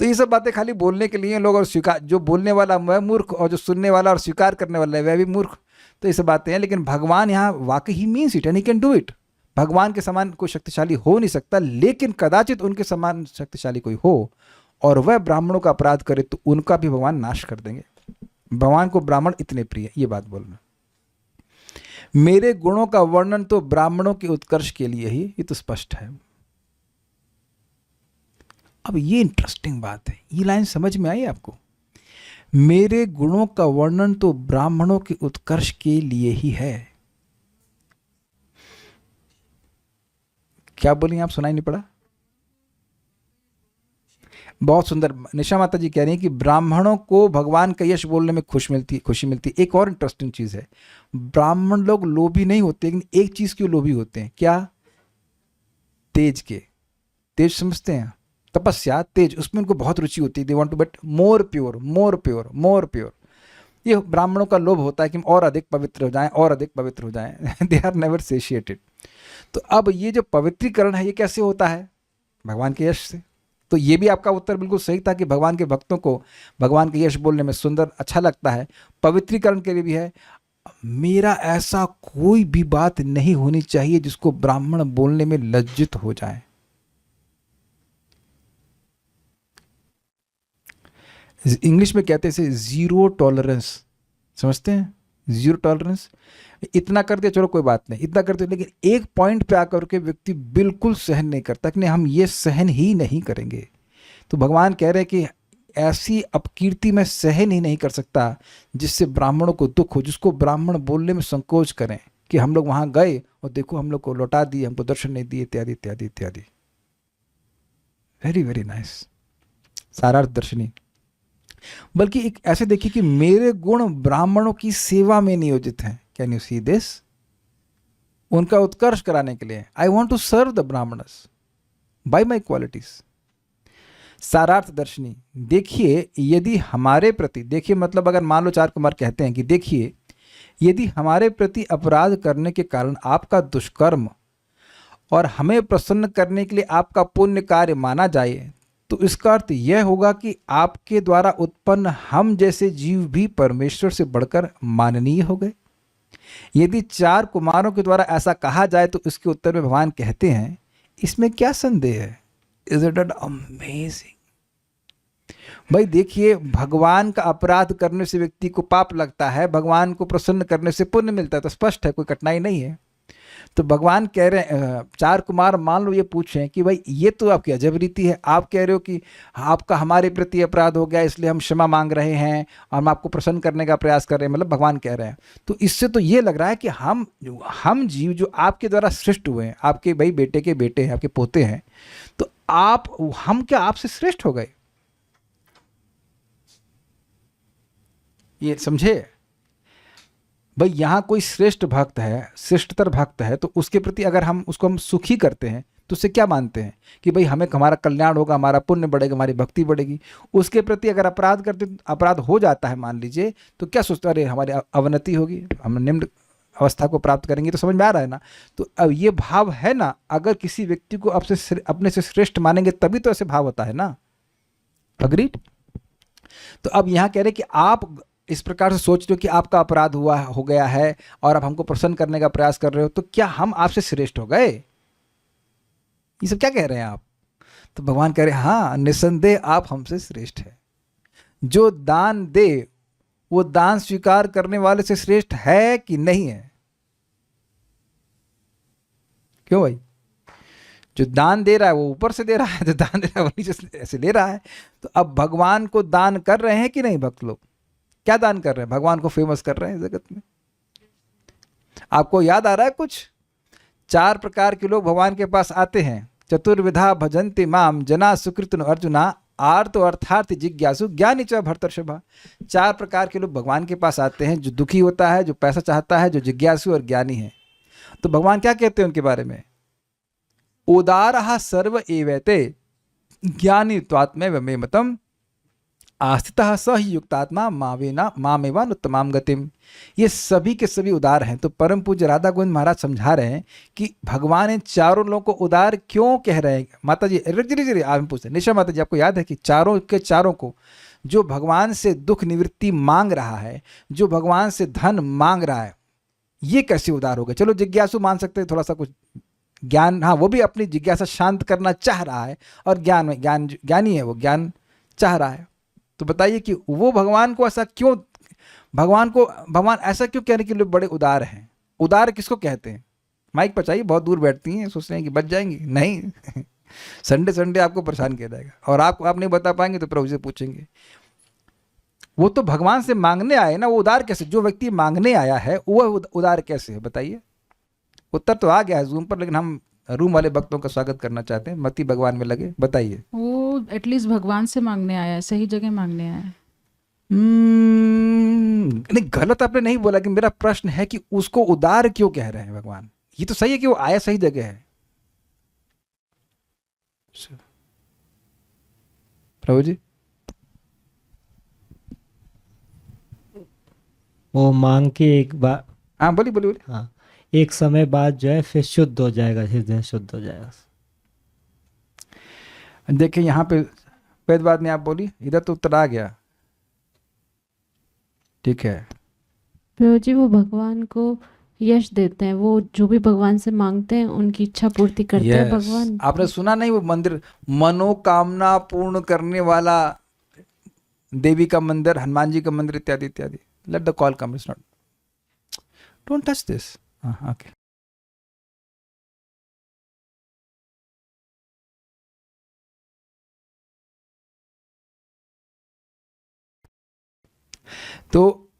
तो ये सब बातें खाली बोलने के लिए लोग, और स्वीकार, जो बोलने वाला वह मूर्ख और जो सुनने वाला और स्वीकार करने वाला है वह भी मूर्ख। तो ये सब बातें हैं, लेकिन भगवान यहाँ वाकई he means it and he can do it. भगवान के समान कोई शक्तिशाली हो नहीं सकता, लेकिन कदाचित उनके समान शक्तिशाली कोई हो और वह ब्राह्मणों का अपराध करे तो उनका भी भगवान नाश कर देंगे। भगवान को ब्राह्मण इतने प्रिय, ये बात बोलना। मेरे गुणों का वर्णन तो ब्राह्मणों के उत्कर्ष के लिए ही, ये तो स्पष्ट है। अब ये इंटरेस्टिंग बात है, ये लाइन समझ में आई आपको? मेरे गुणों का वर्णन तो ब्राह्मणों के उत्कर्ष के लिए ही है। क्या बोली आप? सुनाई नहीं पड़ा? बहुत सुंदर। निशा माता जी कह रही हैं कि ब्राह्मणों को भगवान का यश बोलने में खुशी मिलती है। एक और इंटरेस्टिंग चीज है, ब्राह्मण लोग लोभी नहीं होते, लेकिन एक चीज क्यों लोभी होते हैं? क्या? तेज के। तेज समझते हैं? तपस्या, तेज, उसमें उनको बहुत रुचि होती है। They want to but more pure, more pure, more pure. ये ब्राह्मणों का लोभ होता है कि हम और अधिक पवित्र हो जाएं, और अधिक पवित्र हो जाएं। They are never satiated. तो अब ये जो पवित्रीकरण है ये कैसे होता है? भगवान के यश से। तो ये भी आपका उत्तर बिल्कुल सही था कि भगवान के भक्तों को भगवान के यश बोलने में सुंदर अच्छा लगता है, पवित्रीकरण के लिए भी है। मेरा ऐसा कोई भी बात नहीं होनी चाहिए जिसको ब्राह्मण बोलने में लज्जित हो जाए। इंग्लिश में कहते हैं इसे जीरो टॉलरेंस, समझते हैं? Zero tolerance. इतना कर दिया चलो कोई बात नहीं, इतना कर दिया, लेकिन एक पॉइंट पे आकर के व्यक्ति बिल्कुल सहन नहीं करता कि नहीं हम ये सहन ही नहीं करेंगे। तो भगवान कह रहे हैं कि ऐसी अपकीर्ति मैं सहन ही नहीं कर सकता जिससे ब्राह्मणों को दुख हो, जिसको ब्राह्मण बोलने में संकोच करें कि हम लोग वहां गए और देखो हम लोग को लौटा दिए, हमको दर्शन नहीं दिए, इत्यादि इत्यादि इत्यादि। वेरी वेरी नाइस, सारार्थ दर्शनी। बल्कि एक ऐसे देखिए कि मेरे गुण ब्राह्मणों की सेवा में नियोजित हैं। Can you see this? उनका उत्कर्ष कराने के लिए I want to serve the brahmanas by my qualities. Sarartha Darshini. देखिए यदि हमारे प्रति, देखिए मतलब अगर मान लो चार कुमार कहते हैं कि देखिए यदि हमारे प्रति अपराध करने के कारण आपका दुष्कर्म और हमें प्रसन्न करने के लिए आपका पुण्य कार्य माना जाए, तो इसका अर्थ यह होगा कि आपके द्वारा उत्पन्न हम जैसे जीव भी परमेश्वर से बढ़कर माननीय हो गए। यदि चार कुमारों के द्वारा ऐसा कहा जाए तो इसके उत्तर में भगवान कहते हैं इसमें क्या संदेह है? Is it amazing? भाई देखिए, भगवान का अपराध करने से व्यक्ति को पाप लगता है, भगवान को प्रसन्न करने से पुण्य मिलता है, तो स्पष्ट है, कोई कठिनाई नहीं है। तो भगवान कह रहे हैं, चार कुमार मान लो ये पूछें कि भाई ये तो आपकी अजब रीति है, आप कह रहे हो कि आपका हमारे प्रति अपराध हो गया इसलिए हम क्षमा मांग रहे हैं और हम आपको प्रसन्न करने का प्रयास कर रहे हैं, मतलब भगवान कह रहे हैं। तो इससे तो ये लग रहा है कि हम जीव जो आपके द्वारा सृष्ट हुए हैं, आपके भाई बेटे के बेटे हैं, आपके पोते हैं, तो हम क्या आपसे श्रेष्ठ हो गए? ये समझे भाई, यहां कोई श्रेष्ठ भक्त है, श्रेष्ठतर भक्त है, तो उसके प्रति अगर हम सुखी करते हैं तो उससे क्या मानते हैं कि भाई हमें हमारा कल्याण होगा, हमारा पुण्य बढ़ेगा, हमारी भक्ति बढ़ेगी। उसके प्रति अगर अपराध करते, अपराध हो जाता है मान लीजिए, तो क्या सोचते हैं, अरे हमारी अवनति होगी, हम निम्न अवस्था को प्राप्त करेंगे। तो समझ में आ रहा है ना? तो अब ये भाव है ना, अगर किसी व्यक्ति को अपने से श्रेष्ठ मानेंगे तभी तो ऐसे भाव होता है ना। अग्रीड? तो अब यहां कह रहे कि आप इस प्रकार से सोच रहे हो कि आपका अपराध हो गया है और आप हमको प्रसन्न करने का प्रयास कर रहे हो, तो क्या हम आपसे श्रेष्ठ हो गए? ये सब क्या कह रहे हैं आप? तो भगवान कह रहे हैं हाँ, निसंदेह आप हमसे श्रेष्ठ है। जो दान दे वो दान स्वीकार करने वाले से श्रेष्ठ है कि नहीं है? क्यों भाई? जो दान दे रहा है वो ऊपर से दे रहा है, जो दान दे रहा है वो नीचे से ऐसे ले रहा है। तो अब भगवान को दान कर रहे हैं कि नहीं भक्त लोग? क्या दान कर रहे हैं? भगवान को फेमस कर रहे हैं जगत में। आपको याद आ रहा है कुछ? 4 प्रकार के लोग भगवान के पास आते हैं। चतुर्विधा भजन्ति माम जना सुकृत अर्जुना आर्त अर्थार्थ जिज्ञासु ज्ञानी च भर्तर्षभा। 4 प्रकार के लोग भगवान के पास आते हैं, जो दुखी होता है, जो पैसा चाहता है, जो जिज्ञासु और ज्ञानी है। तो भगवान क्या कहते हैं उनके बारे में? उदारः सर्व एवैते ज्ञानी त्वात्मैव मे मतम आस्थितः स ही युक्तात्मा मामेवान उत्तमाम गतिम। ये सभी के सभी उदार हैं। तो परम पूज्य राधा गोविंद महाराज समझा रहे हैं कि भगवान इन चारों लोगों को उदार क्यों कह रहे हैं। माता जी आप पूछते हैं, निशा माता जी आपको याद है कि चारों के चारों को जो भगवान से दुख निवृत्ति मांग रहा है, जो भगवान से धन मांग रहा है, ये कैसे उदार हो गए? चलो जिज्ञासु मान सकते हैं, थोड़ा सा कुछ ज्ञान, हाँ वो भी अपनी जिज्ञासा शांत करना चाह रहा है, और ज्ञानी है, वो ज्ञान चाह रहा है। तो बताइए कि वो भगवान को ऐसा क्यों, भगवान ऐसा क्यों कहने के लिए बड़े उदार हैं? उदार किसको कहते हैं? माइक पचाइए, बहुत दूर बैठती हैं, सोच रहे हैं कि बच जाएंगी। नहीं संडे आपको परेशान किया जाएगा, और आप नहीं बता पाएंगे तो प्रभु से पूछेंगे। वो तो भगवान से मांगने आए ना, वो उदार कैसे? जो व्यक्ति मांगने आया है वो उदार कैसे है बताइए? उत्तर तो आ गया है जूम पर, लेकिन हम रूम वाले भक्तों का स्वागत करना चाहते हैं। मती भगवान में लगे, बताइए। वो एटलीस्ट भगवान से मांगने आया है, सही जगह मांगने आया है। नहीं, गलत आपने नहीं बोला, कि मेरा प्रश्न है कि उसको उदार क्यों कह रहे हैं भगवान? ये तो सही है कि वो आया सही जगह है। प्रभु जी, वो मांग के एक बार, हाँ बोलिए। हाँ, एक समय बाद जो है फिर शुद्ध हो जाएगा, हृदय शुद्ध हो जाएगा। देखिए यहाँ पे वेदवाद ने आप बोली, इधर तो उत्तर आ गया। ठीक है, प्रभु जी वो भगवान को यश देते हैं, वो जो भी भगवान से मांगते हैं उनकी इच्छा पूर्ति करते हैं यस। भगवान। आपने सुना नहीं वो मंदिर, मनोकामना पूर्ण करने वाला देवी का मंदिर, हनुमान जी का मंदिर, इत्यादि इत्यादि। Let the call come, it's not, don't touch this. Okay, तो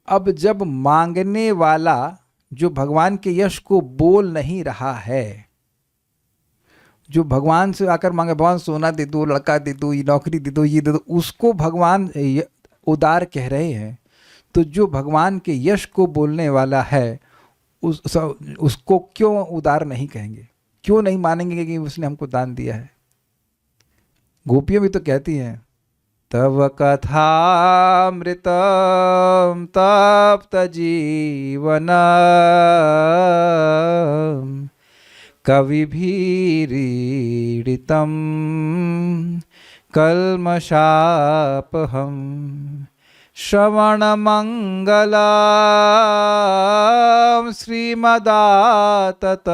अब जब मांगने वाला जो भगवान के यश को बोल नहीं रहा है, जो भगवान से आकर मांगे भगवान सोना दे दो, लड़का दे दो, ये नौकरी दे दो, ये दे दो, उसको भगवान उदार कह रहे हैं। तो जो भगवान के यश को बोलने वाला है उसको क्यों उदार नहीं कहेंगे, क्यों नहीं मानेंगे कि उसने हमको दान दिया है। गोपियां भी तो कहती हैं, तव कथामृतम तप्त जीवन कविभिरीडितम कल्मषापहम श्रवणमंगलम श्रीमदातत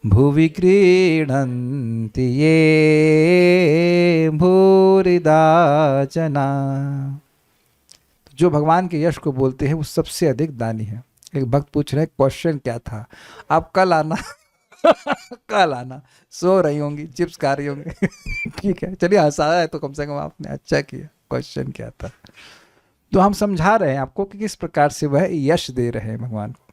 भुवि क्रीडन्ति ये भूरिदा जना। जो भगवान के यश को बोलते हैं वो सबसे अधिक दानी है। एक भक्त पूछ रहे क्वेश्चन क्या था, आप कल आना कल आना, सो रही होंगी, चिप्स खा रही होंगी ठीक है, चलिए हंसाया है तो कम से कम आपने अच्छा किया। क्वेश्चन क्या था, तो हम समझा रहे हैं आपको कि किस प्रकार से वह यश दे रहे हैं भगवान को।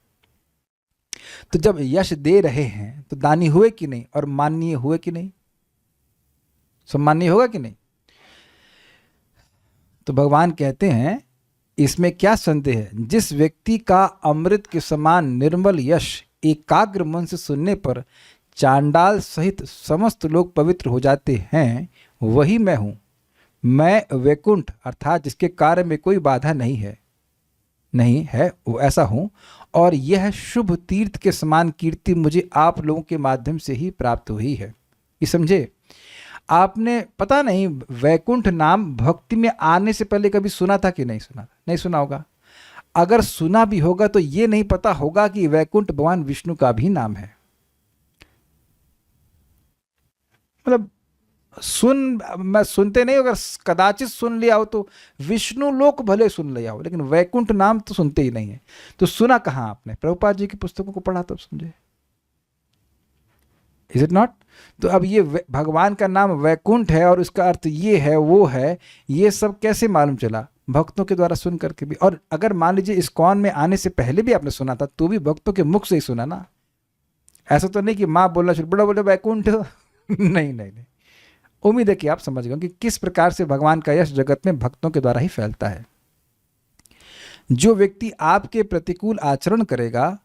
तो जब यश दे रहे हैं तो दानी हुए कि नहीं, और माननीय हुए कि नहीं, सम्माननीय होगा कि नहीं। तो भगवान कहते हैं इसमें क्या संदेह है, जिस व्यक्ति का अमृत के समान निर्मल यश एकाग्र मन से सुनने पर चांडाल सहित समस्त लोग पवित्र हो जाते हैं, वही मैं हूं। मैं वैकुंठ अर्थात जिसके कार्य में कोई बाधा नहीं है वो ऐसा हूं, और यह शुभ तीर्थ के समान कीर्ति मुझे आप लोगों के माध्यम से ही प्राप्त हुई है। ये समझे। आपने पता नहीं वैकुंठ नाम भक्ति में आने से पहले कभी सुना था कि नहीं सुना था, नहीं सुना होगा। अगर सुना भी होगा तो ये नहीं पता होगा कि वैकुंठ भगवान विष्णु का भी नाम है। मतलब मैं सुनते नहीं, अगर कदाचित सुन लिया हो तो विष्णु लोक भले सुन लिया हो, लेकिन वैकुंठ नाम तो सुनते ही नहीं है। तो सुना कहाँ आपने, प्रभुपाद जी की पुस्तकों को पढ़ा तो समझे। Is it not. तो अब ये भगवान का नाम वैकुंठ है और उसका अर्थ ये है वो है, ये सब कैसे मालूम चला, भक्तों के द्वारा सुन करके भी। और अगर मान लीजिए इस्कॉन में आने से पहले भी आपने सुना था तो भी भक्तों के मुख से ही सुना ना। ऐसा तो नहीं कि माँ बोलना शुरू, बड़ा बोले वैकुंठ नहीं नहीं नहीं। उम्मीद है कि आप समझ गए कि किस प्रकार से भगवान का यश जगत में भक्तों के द्वारा ही फैलता है। जो व्यक्ति आपके प्रतिकूल आचरण करेगा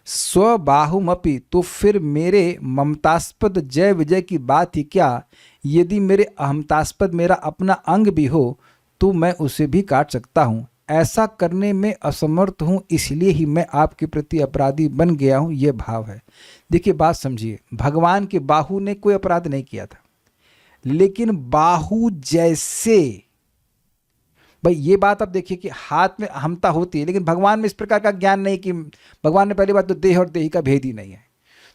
स्वबाहुमपि, तो फिर मेरे ममतास्पद जय विजय की बात ही क्या। यदि मेरे अहमतास्पद मेरा अपना अंग भी हो तो मैं उसे भी काट सकता हूँ। ऐसा करने में असमर्थ हूँ, इसलिए ही मैं आपके प्रति अपराधी बन गया हूँ, यह भाव है। देखिए बात समझिए, भगवान के बाहु ने कोई अपराध नहीं किया था, लेकिन बाहु जैसे, भाई ये बात आप देखिए कि हाथ में अहमता होती है, लेकिन भगवान में इस प्रकार का ज्ञान नहीं कि भगवान ने पहली बात तो देह और देही का भेद ही नहीं है।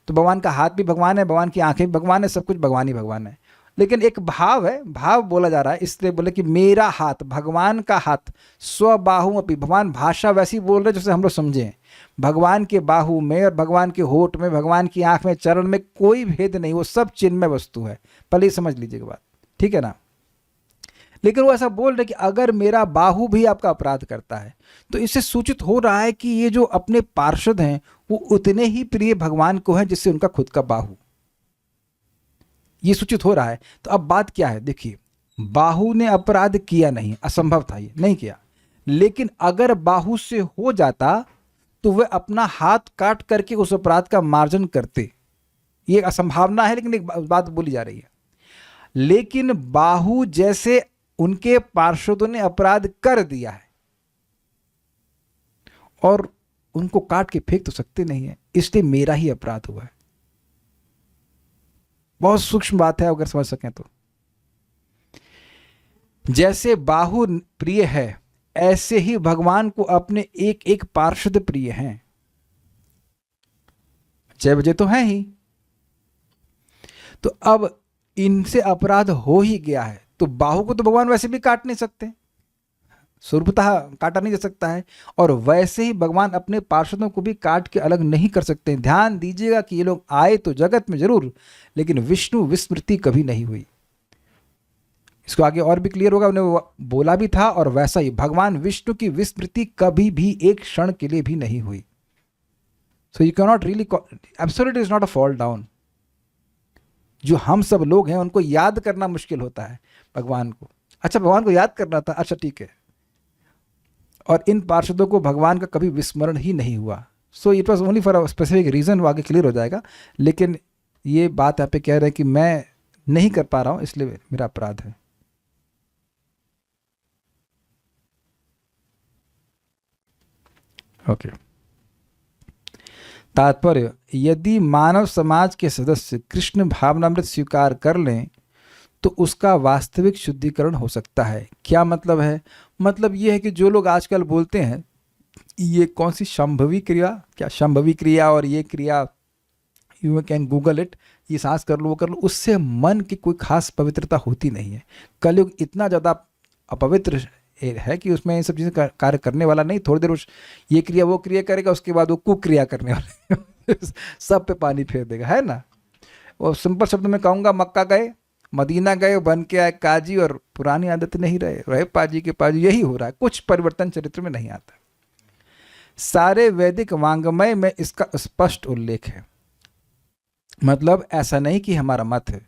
तो भगवान का हाथ भी भगवान है, भगवान की आंखें भी भगवान है, सब कुछ भगवान ही भगवान है। लेकिन एक भाव है, भाव बोला जा रहा है, इसलिए बोले कि मेरा हाथ, भगवान का हाथ, स्वबाहु अपनी, भगवान भाषा वैसी बोल रहे जैसे हम लोग समझें। भगवान के बाहु में और भगवान के होठ में, भगवान की आंख में, चरण में कोई भेद नहीं, वो सब चिन्मय वस्तु है। पहले समझ लीजिएगा बात, ठीक है ना। लेकिन वो ऐसा बोल रहे कि अगर मेरा बाहु भी आपका अपराध करता है, तो इससे सूचित हो रहा है कि ये जो अपने पार्षद हैं वो उतने ही प्रिय भगवान को हैं जिससे उनका खुद का बाहु, ये सूचित हो रहा है। तो अब बात क्या है, देखिए बाहु ने अपराध किया नहीं, असंभव था, ये नहीं किया। लेकिन अगर बाहु से हो जाता तो वह अपना हाथ काट करके उस अपराध का मार्जन करते, ये असंभावना है, लेकिन एक बात बोली जा रही है। लेकिन बाहु जैसे उनके पार्षदों ने अपराध कर दिया है और उनको काट के फेंक तो सकते नहीं है, इसलिए मेरा ही अपराध हुआ है। बहुत सूक्ष्म बात है अगर समझ सकें तो। जैसे बाहु प्रिय है, ऐसे ही भगवान को अपने एक एक पार्षद प्रिय हैं। 6 बजे तो है ही, तो अब इनसे अपराध हो ही गया है, तो बाहु को तो भगवान वैसे भी काट नहीं सकते, स्वरूपतः काटा नहीं जा सकता है, और वैसे ही भगवान अपने पार्षदों को भी काट के अलग नहीं कर सकते। ध्यान दीजिएगा कि ये लोग आए तो जगत में जरूर, लेकिन विष्णु विस्मृति कभी नहीं हुई। इसको आगे और भी क्लियर होगा, उन्हें बोला भी था, और वैसा ही भगवान विष्णु की विस्मृति कभी भी एक क्षण के लिए भी नहीं हुई। So you can not really, absolute is not a fall down. जो हम सब लोग हैं उनको याद करना मुश्किल होता है भगवान को। अच्छा, भगवान को याद करना था, अच्छा ठीक है, और इन पार्षदों को भगवान का कभी विस्मरण ही नहीं हुआ। So it was only for a specific reason, वो आगे क्लियर हो जाएगा। लेकिन ये बात यहाँ पे कह रहे हैं कि मैं नहीं कर पा रहा हूँ, इसलिए मेरा अपराध है। ओके, तात्पर्य, यदि मानव समाज के सदस्य कृष्ण भावनामृत स्वीकार कर लें तो उसका वास्तविक शुद्धिकरण हो सकता है। क्या मतलब है? मतलब ये है कि जो लोग आजकल बोलते हैं ये कौन सी संभवी क्रिया, क्या संभवी क्रिया और ये क्रिया, यू कैन गूगल इट, ये सांस कर लो वो कर लो, उससे मन की कोई खास पवित्रता होती नहीं है। कलयुग इतना ज़्यादा अपवित्र है कि उसमें ये सब चीज़ें कार्य करने वाला नहीं। थोड़ी देर उस ये क्रिया वो क्रिया करेगा, उसके बाद वो कुक्रिया करने वाला सब पे पानी फेर देगा, है ना। और सिंपल शब्द में कहूँगा, मक्का गए, मदीना गए, बन के आए काजी, और पुरानी आदत नहीं रहे पाजी के पाजी। यही हो रहा है, कुछ परिवर्तन चरित्र में नहीं आता। सारे वैदिक वांग्मय में इसका स्पष्ट उल्लेख है। मतलब ऐसा नहीं कि हमारा मत है,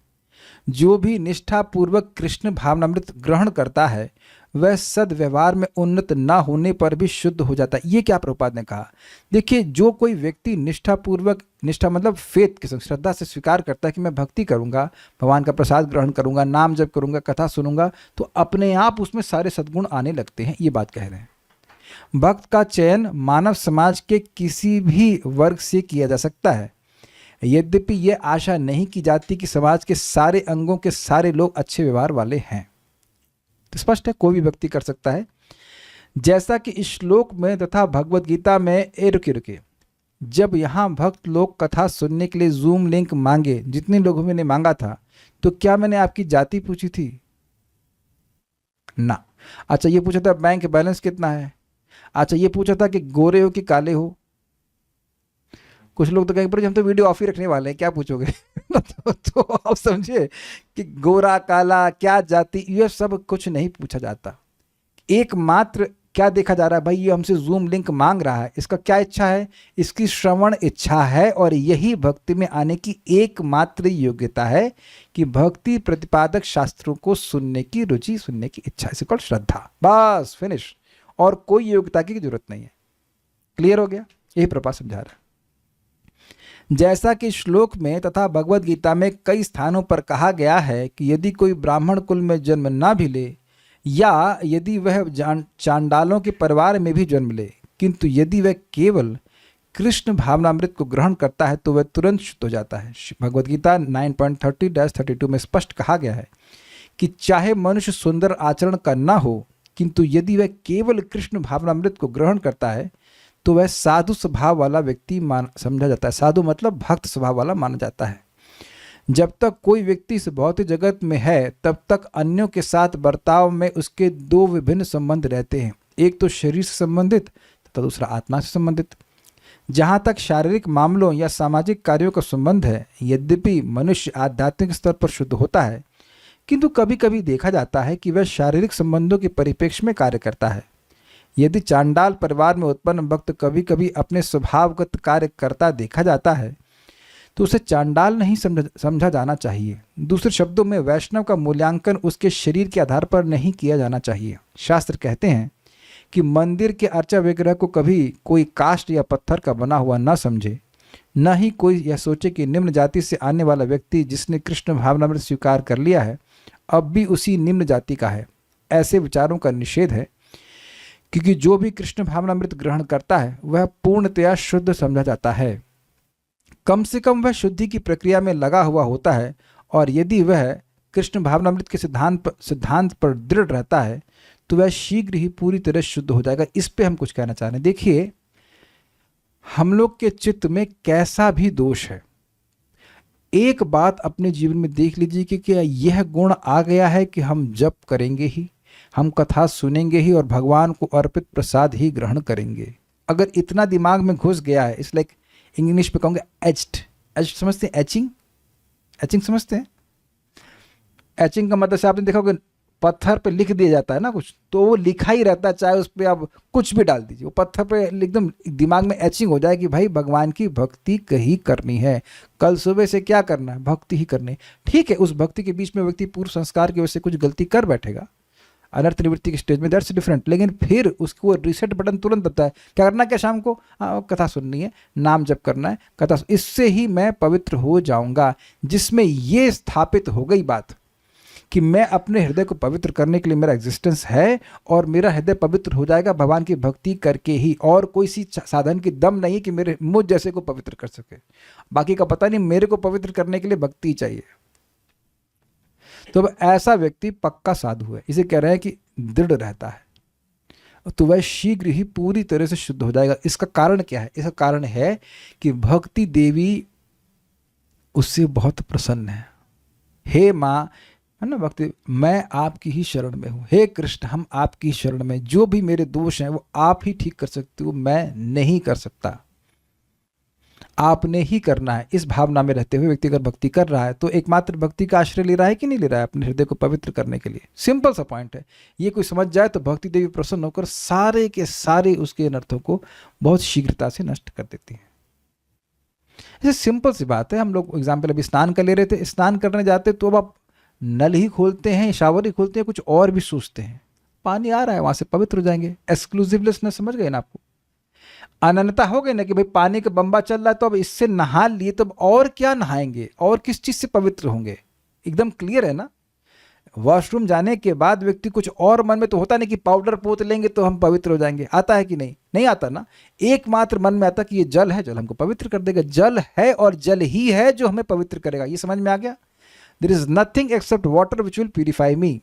जो भी निष्ठापूर्वक कृष्ण भावनामृत ग्रहण करता है वह सद्व्यवहार में उन्नत ना होने पर भी शुद्ध हो जाता है। ये क्या प्रभुपाद ने कहा? देखिए, जो कोई व्यक्ति निष्ठापूर्वक, निष्ठा मतलब फेथ के संग, श्रद्धा से स्वीकार करता है कि मैं भक्ति करूंगा, भगवान का प्रसाद ग्रहण करूंगा, नाम जप करूंगा, कथा सुनूंगा, तो अपने आप उसमें सारे सद्गुण आने लगते हैं। ये बात कह रहे हैं। भक्त का चयन मानव समाज के किसी भी वर्ग से किया जा सकता है, यद्यपि यह आशा नहीं की जाती कि समाज के सारे अंगों के सारे लोग अच्छे व्यवहार वाले हैं। तो स्पष्ट है, कोई भी व्यक्ति कर सकता है। जैसा कि इस श्लोक में तथा भगवत गीता में, रुके, जब यहाँ भक्त लोग कथा सुनने के लिए जूम लिंक मांगे, जितने लोगों ने मांगा था, तो क्या मैंने आपकी जाति पूछी थी? ना। अच्छा, ये पूछा था बैंक बैलेंस कितना है? अच्छा, ये पूछा था कि गोरे हो कि काले हो? कुछ लोग तो कहेंगे पर हम तो वीडियो ऑफ ही रखने वाले हैं, क्या पूछोगे? तो आप समझिए कि गोरा काला क्या जाति, ये सब कुछ नहीं पूछा जाता। एकमात्र क्या देखा जा रहा है, भाई ये हमसे जूम लिंक मांग रहा है, इसका क्या इच्छा है? इसकी श्रवण इच्छा है, और यही भक्ति में आने की एकमात्र योग्यता है कि भक्ति प्रतिपादक शास्त्रों को सुनने की रुचि, सुनने की इच्छा, इसे कॉल्ड श्रद्धा। बस फिनिश, और कोई योग्यता की जरूरत नहीं है। क्लियर हो गया? यही प्रभुपाद समझा रहा है। जैसा कि श्लोक में तथा भगवत गीता में कई स्थानों पर कहा गया है कि यदि कोई ब्राह्मण कुल में जन्म ना भी ले, या यदि वह चांडालों के परिवार में भी जन्म ले, किंतु यदि वह केवल कृष्ण भावनामृत को ग्रहण करता है तो वह तुरंत शुद्ध हो जाता है। भगवत गीता 9.30-32 में स्पष्ट कहा गया है कि चाहे मनुष्य सुंदर आचरण का ना हो, किंतु यदि वह केवल कृष्ण भावनामृत को ग्रहण करता है तो वह साधु स्वभाव वाला व्यक्ति समझा जाता है। साधु मतलब भक्त स्वभाव वाला माना जाता है। जब तक कोई व्यक्ति इस भौतिक जगत में है, तब तक अन्यों के साथ बर्ताव में उसके दो विभिन्न संबंध रहते हैं, एक तो शरीर से संबंधित तथा दूसरा आत्मा से संबंधित। जहाँ तक शारीरिक मामलों या सामाजिक कार्यों का संबंध है, यद्यपि मनुष्य आध्यात्मिक स्तर पर शुद्ध होता है, किंतु कभी कभी देखा जाता है कि वह शारीरिक संबंधों के परिप्रेक्ष्य में कार्य करता है। यदि चांडाल परिवार में उत्पन्न भक्त कभी कभी अपने स्वभावगत कार्य करता देखा जाता है, तो उसे चांडाल नहीं समझा जाना चाहिए। दूसरे शब्दों में, वैष्णव का मूल्यांकन उसके शरीर के आधार पर नहीं किया जाना चाहिए। शास्त्र कहते हैं कि मंदिर के अर्चा विग्रह को कभी कोई काष्ठ या पत्थर का बना हुआ न समझे, न ही कोई यह सोचे कि निम्न जाति से आने वाला व्यक्ति जिसने कृष्ण भावनामृत स्वीकार कर लिया है अब भी उसी निम्न जाति का है। ऐसे विचारों का निषेध है, क्योंकि जो भी कृष्ण भावनामृत ग्रहण करता है वह पूर्णतया शुद्ध समझा जाता है। कम से कम वह शुद्धि की प्रक्रिया में लगा हुआ होता है और यदि वह कृष्ण भावनामृत के सिद्धांत पर दृढ़ रहता है तो वह शीघ्र ही पूरी तरह शुद्ध हो जाएगा। इस पे हम कुछ कहना चाह रहे हैं। देखिए, हम लोग के चित्त में कैसा भी दोष है, एक बात अपने जीवन में देख लीजिए कि क्या यह गुण आ गया है कि हम जप करेंगे ही, हम कथा सुनेंगे ही और भगवान को अर्पित प्रसाद ही ग्रहण करेंगे। अगर इतना दिमाग में घुस गया है, इट्स लाइक इंग्लिश पे कहूँगे एच्ड समझते हैं? एचिंग समझते हैं? एचिंग का मतलब से आपने देखा होगा पत्थर पे लिख दिया जाता है ना कुछ, तो वो लिखा ही रहता है, चाहे उस पर आप कुछ भी डाल दीजिए, वो पत्थर पे एकदम दिमाग में एचिंग हो जाए कि भाई भगवान की भक्ति ही करनी है, कल सुबह से क्या करना है, भक्ति ही करनी है। ठीक है, उस भक्ति के बीच में व्यक्ति पूर्व संस्कार की वजह से कुछ गलती कर बैठेगा अनर्थ निवृत्ति के स्टेज में, दैट्स डिफरेंट, लेकिन फिर उसको रिसेट बटन तुरंत आता है। क्या करना, क्या शाम को कथा सुननी है, नाम जप करना है, कथा, इससे ही मैं पवित्र हो जाऊंगा। जिसमें ये स्थापित हो गई बात कि मैं अपने हृदय को पवित्र करने के लिए मेरा एग्जिस्टेंस है और मेरा हृदय पवित्र हो जाएगा भगवान की भक्ति करके ही, और कोई सी साधन की दम नहीं कि मेरे मुझ जैसे को पवित्र कर सके। बाकी का पता नहीं, मेरे को पवित्र करने के लिए भक्ति चाहिए। तो अब ऐसा व्यक्ति पक्का साधु है, इसे कह रहे हैं कि दृढ़ रहता है, तो वह शीघ्र ही पूरी तरह से शुद्ध हो जाएगा। इसका कारण क्या है? इसका कारण है कि भक्ति देवी उससे बहुत प्रसन्न है। हे माँ, है ना, भक्ति, मैं आपकी ही शरण में हूँ, हे कृष्ण हम आपकी शरण में, जो भी मेरे दोष हैं वो आप ही ठीक कर सकते हो, मैं नहीं कर सकता, आपने ही करना है। इस भावना में रहते हुए व्यक्ति अगर भक्ति कर रहा है तो एकमात्र भक्ति का आश्रय ले रहा है कि नहीं ले रहा है अपने हृदय को पवित्र करने के लिए। सिंपल सा पॉइंट है, ये कोई समझ जाए तो भक्ति देवी प्रसन्न होकर सारे के सारे उसके अनर्थों को बहुत शीघ्रता से नष्ट कर देती है। ऐसे सिंपल सी बात है। हम लोग एग्जाम्पल अभी स्नान कर ले रहे थे, स्नान करने जाते तो अब आप नल ही खोलते हैं, शावर ही खोलते हैं, कुछ और भी सोचते हैं, पानी आ रहा है वहां से पवित्र हो जाएंगे। एक्सक्लूसिवनेस समझ गए ना आपको? अनन्यता हो गई ना कि भाई पानी का बम्बा चल रहा है तो अब इससे नहा लिए तो अब और क्या नहाएंगे और किस चीज से पवित्र होंगे? एकदम क्लियर है ना। वॉशरूम जाने के बाद व्यक्ति कुछ और मन में तो होता नहीं कि पाउडर पोत लेंगे तो हम पवित्र हो जाएंगे, आता है कि नहीं? नहीं आता ना। एकमात्र मन में आता कि ये जल है, जल हमको पवित्र कर देगा, जल है और जल ही है जो हमें पवित्र करेगा। ये समझ में आ गया? There is nothing except water which will purify me.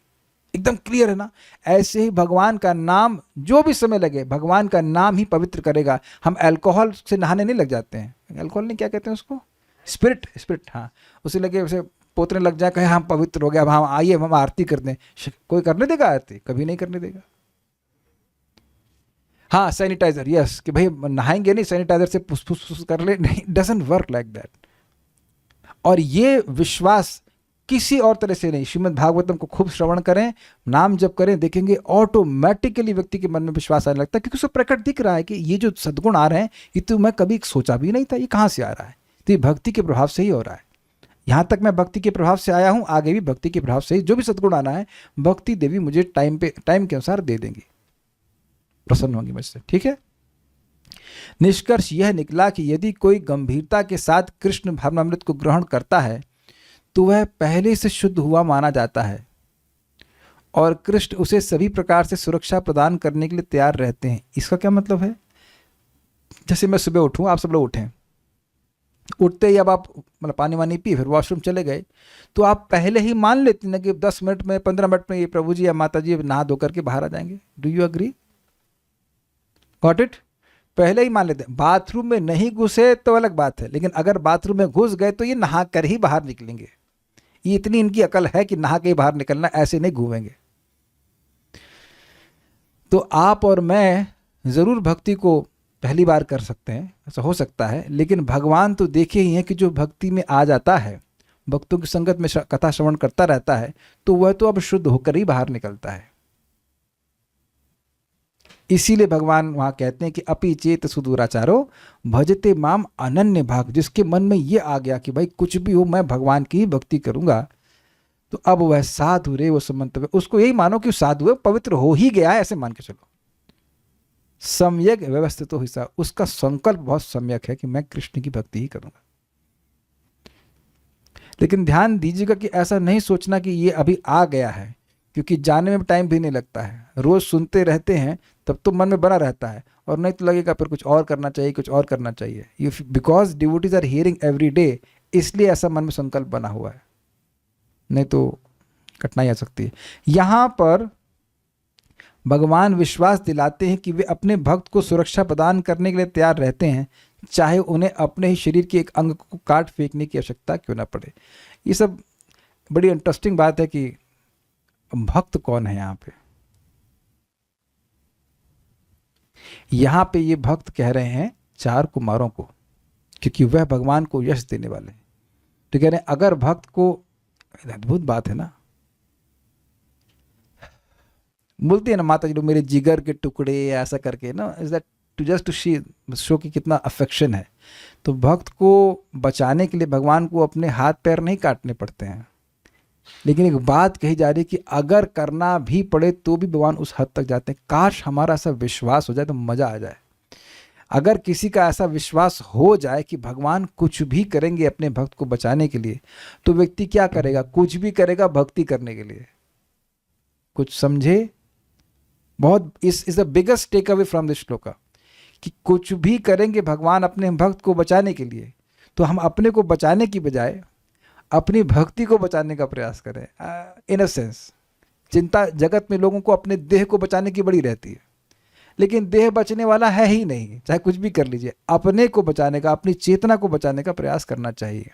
एकदम क्लियर है ना। ऐसे ही भगवान का नाम जो भी समय लगे, भगवान का नाम ही पवित्र करेगा। हम अल्कोहल से नहाने नहीं लग जाते हैं, अल्कोहल नहीं, क्या कहते हैं उसको, स्पिरिट, हाँ, उसे लगे उसे पोतने लग जाए, कहे हम पवित्र हो गया, अब हम आइए हम आरती कर दें। कोई करने देगा आरती? कभी नहीं करने देगा। हाँ, सैनिटाइजर, यस, कि भाई नहाएंगे नहीं, सैनिटाइजर से फुस फुस कर ले, नहीं, डजंट वर्क लाइक दैट। और ये विश्वास किसी और तरह से नहीं। श्रीमद् भागवतम को खूब श्रवण करें, नाम जप करें, देखेंगे ऑटोमेटिकली व्यक्ति के मन में विश्वास आने लगता है, क्योंकि उसे प्रकट दिख रहा है कि ये जो सद्गुण आ रहे हैं ये तो मैं कभी सोचा भी नहीं था, ये कहाँ से आ रहा है? तो ये भक्ति के प्रभाव से ही हो रहा है। यहाँ तक मैं भक्ति के प्रभाव से आया हूँ, आगे भी भक्ति के प्रभाव से ही जो भी सद्गुण आना है भक्ति देवी मुझे टाइम के अनुसार दे देंगी, प्रसन्न होंगी मुझसे। ठीक है। निष्कर्ष यह निकला कि यदि कोई गंभीरता के साथ कृष्ण भावनामृत को ग्रहण करता है तो वह पहले से शुद्ध हुआ माना जाता है और कृष्ण उसे सभी प्रकार से सुरक्षा प्रदान करने के लिए तैयार रहते हैं। इसका क्या मतलब है? जैसे मैं सुबह उठूं, आप सब लोग उठें, उठते ही अब आप मतलब पानी वानी पी फिर वॉशरूम चले गए, तो आप पहले ही मान लेते हैं कि 10 मिनट में 15 मिनट में ये प्रभु जी या माता जी नहा धो करके बाहर आ जाएंगे। Do you agree? Got it? पहले ही मान लेते हैं। बाथरूम में नहीं घुसे तो अलग बात है, लेकिन अगर बाथरूम में घुस गए तो ये नहा कर ही बाहर निकलेंगे। ये इतनी इनकी अकल है कि नहा के बाहर निकलना, ऐसे नहीं घूमेंगे। तो आप और मैं जरूर भक्ति को पहली बार कर सकते हैं, ऐसा हो सकता है, लेकिन भगवान तो देखे ही हैं कि जो भक्ति में आ जाता है, भक्तों की संगत में कथा श्रवण करता रहता है, तो वह तो अब शुद्ध होकर ही बाहर निकलता है। इसीलिए भगवान वहां कहते हैं कि अपि चेत सुदूराचारो भजते माम अनन्य भाग। जिसके मन में ये आ गया कि भाई कुछ भी हो मैं भगवान की ही भक्ति करूंगा, तो अब वह साधु रे वो समंतव्य, उसको यही मानो कि साधु है, पवित्र हो ही गया है, ऐसे मान के चलो। सम्यक व्यवस्थित तो हिस्सा, उसका संकल्प बहुत सम्यक है कि मैं कृष्ण की भक्ति ही करूंगा। लेकिन ध्यान दीजिएगा कि ऐसा नहीं सोचना कि ये अभी आ गया है, क्योंकि जाने में टाइम भी नहीं लगता है। रोज सुनते रहते हैं तब तो मन में बना रहता है, और नहीं तो लगेगा फिर कुछ और करना चाहिए, कुछ और करना चाहिए। Because devotees are hearing every day, इसलिए ऐसा मन में संकल्प बना हुआ है। नहीं तो कठिनाई आ सकती है। यहाँ पर भगवान विश्वास दिलाते हैं कि वे अपने भक्त को सुरक्षा प्रदान करने के लिए तैयार रहते हैं, चाहे उन्हें अपने ही शरीर के एक अंग को काट फेंकने की आवश्यकता क्यों ना पड़े। ये सब बड़ी इंटरेस्टिंग बात है कि भक्त कौन है यहाँ पे। यहाँ पे ये भक्त कह रहे हैं 4 कुमारों को, क्योंकि वह भगवान को यश देने वाले हैं। तो कह रहे हैं अगर भक्त को, अद्भुत बात है ना, बोलती है ना माता जी लोग मेरे जिगर के टुकड़े ऐसा करके ना, is that to just to show कि कितना अफेक्शन है। तो भक्त को बचाने के लिए भगवान को अपने हाथ पैर नहीं काटने पड़ते हैं, लेकिन एक बात कही जा रही है कि अगर करना भी पड़े तो भी भगवान उस हद तक जाते हैं। काश हमारा ऐसा विश्वास हो जाए तो मज़ा आ जाए। अगर किसी का ऐसा विश्वास हो जाए कि भगवान कुछ भी करेंगे अपने भक्त को बचाने के लिए, तो व्यक्ति क्या करेगा? कुछ भी करेगा भक्ति करने के लिए। कुछ समझे? बहुत is the biggest takeaway from this shloka कि कुछ भी करेंगे भगवान अपने भक्त को बचाने के लिए, तो हम अपने को बचाने की बजाय अपनी भक्ति को बचाने का प्रयास करें। इन अ सेंस चिंता जगत में लोगों को अपने देह को बचाने की बड़ी रहती है, लेकिन देह बचने वाला है ही नहीं, चाहे कुछ भी कर लीजिए। अपने को बचाने का, अपनी चेतना को बचाने का प्रयास करना चाहिए,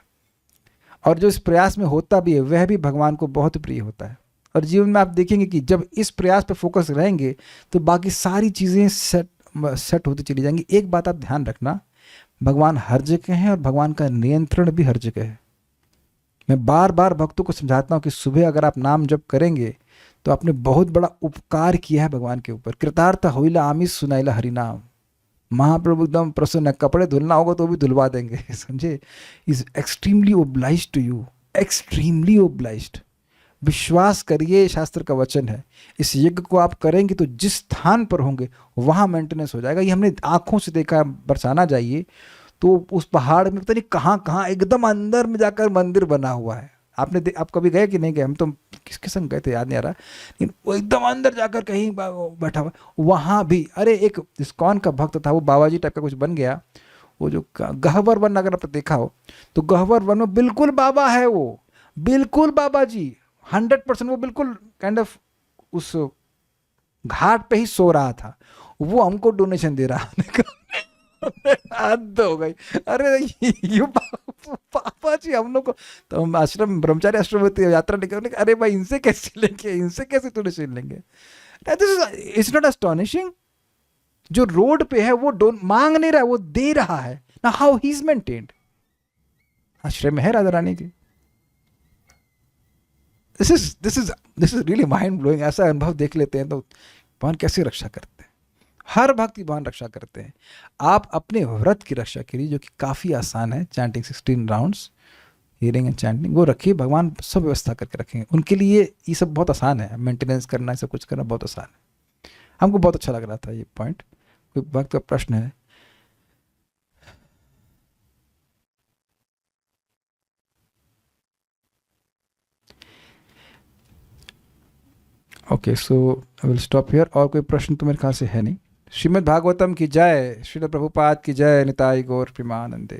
और जो इस प्रयास में होता भी है वह भी भगवान को बहुत प्रिय होता है। और जीवन में आप देखेंगे कि जब इस प्रयास पर फोकस रहेंगे तो बाकी सारी चीज़ें सेट होती चली जाएंगी। एक बात आप ध्यान रखना, भगवान हर जगह है और भगवान का नियंत्रण भी हर जगह है। मैं बार बार भक्तों को समझाता हूँ कि सुबह अगर आप नाम जप करेंगे तो आपने बहुत बड़ा उपकार किया है भगवान के ऊपर। कृतार्थ होइला आमिष सुनाइला हरि नाम। महाप्रभु एकदम प्रसन्न है, कपड़े धुलना होगा तो भी धुलवा देंगे, समझे। Is extremely obliged to you, extremely obliged. विश्वास करिए, शास्त्र का वचन है, इस यज्ञ को आप करेंगे तो जिस स्थान पर होंगे वहाँ मेंटेनेंस हो जाएगा। ये हमने आंखों से देखा। बरसाना जाइए तो उस पहाड़ में पता नहीं कहाँ कहाँ एकदम अंदर में जाकर मंदिर बना हुआ है। आप कभी गए कि नहीं गए? हम तो किसके संग गए थे याद नहीं आ रहा, लेकिन वो एकदम अंदर जाकर कहीं बैठा हुआ। वहाँ भी अरे एक इस्कॉन का भक्त था, वो बाबा जी टाइप का कुछ बन गया। वो जो गहवर वन अगर आपने देखा हो तो गहवर वन में बिल्कुल बाबा है, वो बिल्कुल बाबा जी 100%। वो बिल्कुल काइंड ऑफ उस घाट पे ही सो रहा था। वो हमको डोनेशन दे रहा है। हद हो गई। अरे ये पापा जी हम लोग को, तो हम आश्रम ब्रह्मचारी आश्रम में यात्रा निकलने, अरे भाई इनसे कैसे लेंगे, इनसे कैसे डोनेशन लेंगे? It's not astonishing. जो रोड पे है वो मांग नहीं रहा है, वो दे रहा है ना। How he is maintained. आश्रम में है राधा रानी की। This is really mind blowing. ऐसा अनुभव देख लेते हैं तो भगवान कैसे रक्षा करते हैं। हर भक्त की भगवान रक्षा करते हैं। आप अपने व्रत की रक्षा करिए जो कि काफ़ी आसान है। Chanting 16 rounds, hearing and chanting, वो रखिए। भगवान सब व्यवस्था करके रखेंगे उनके लिए। ये सब बहुत आसान है, मेंटेनेंस करना, सब कुछ करना बहुत आसान है। हमको बहुत अच्छा लग रहा था ये पॉइंट। कोई भक्त का प्रश्न है? Okay, so I will stop here. और कोई प्रश्न तो मेरे ख्याल से है नहीं। श्रीमद् भागवतम की जय, श्रील प्रभुपाद की जय, निताई गौर प्रेमानंदे।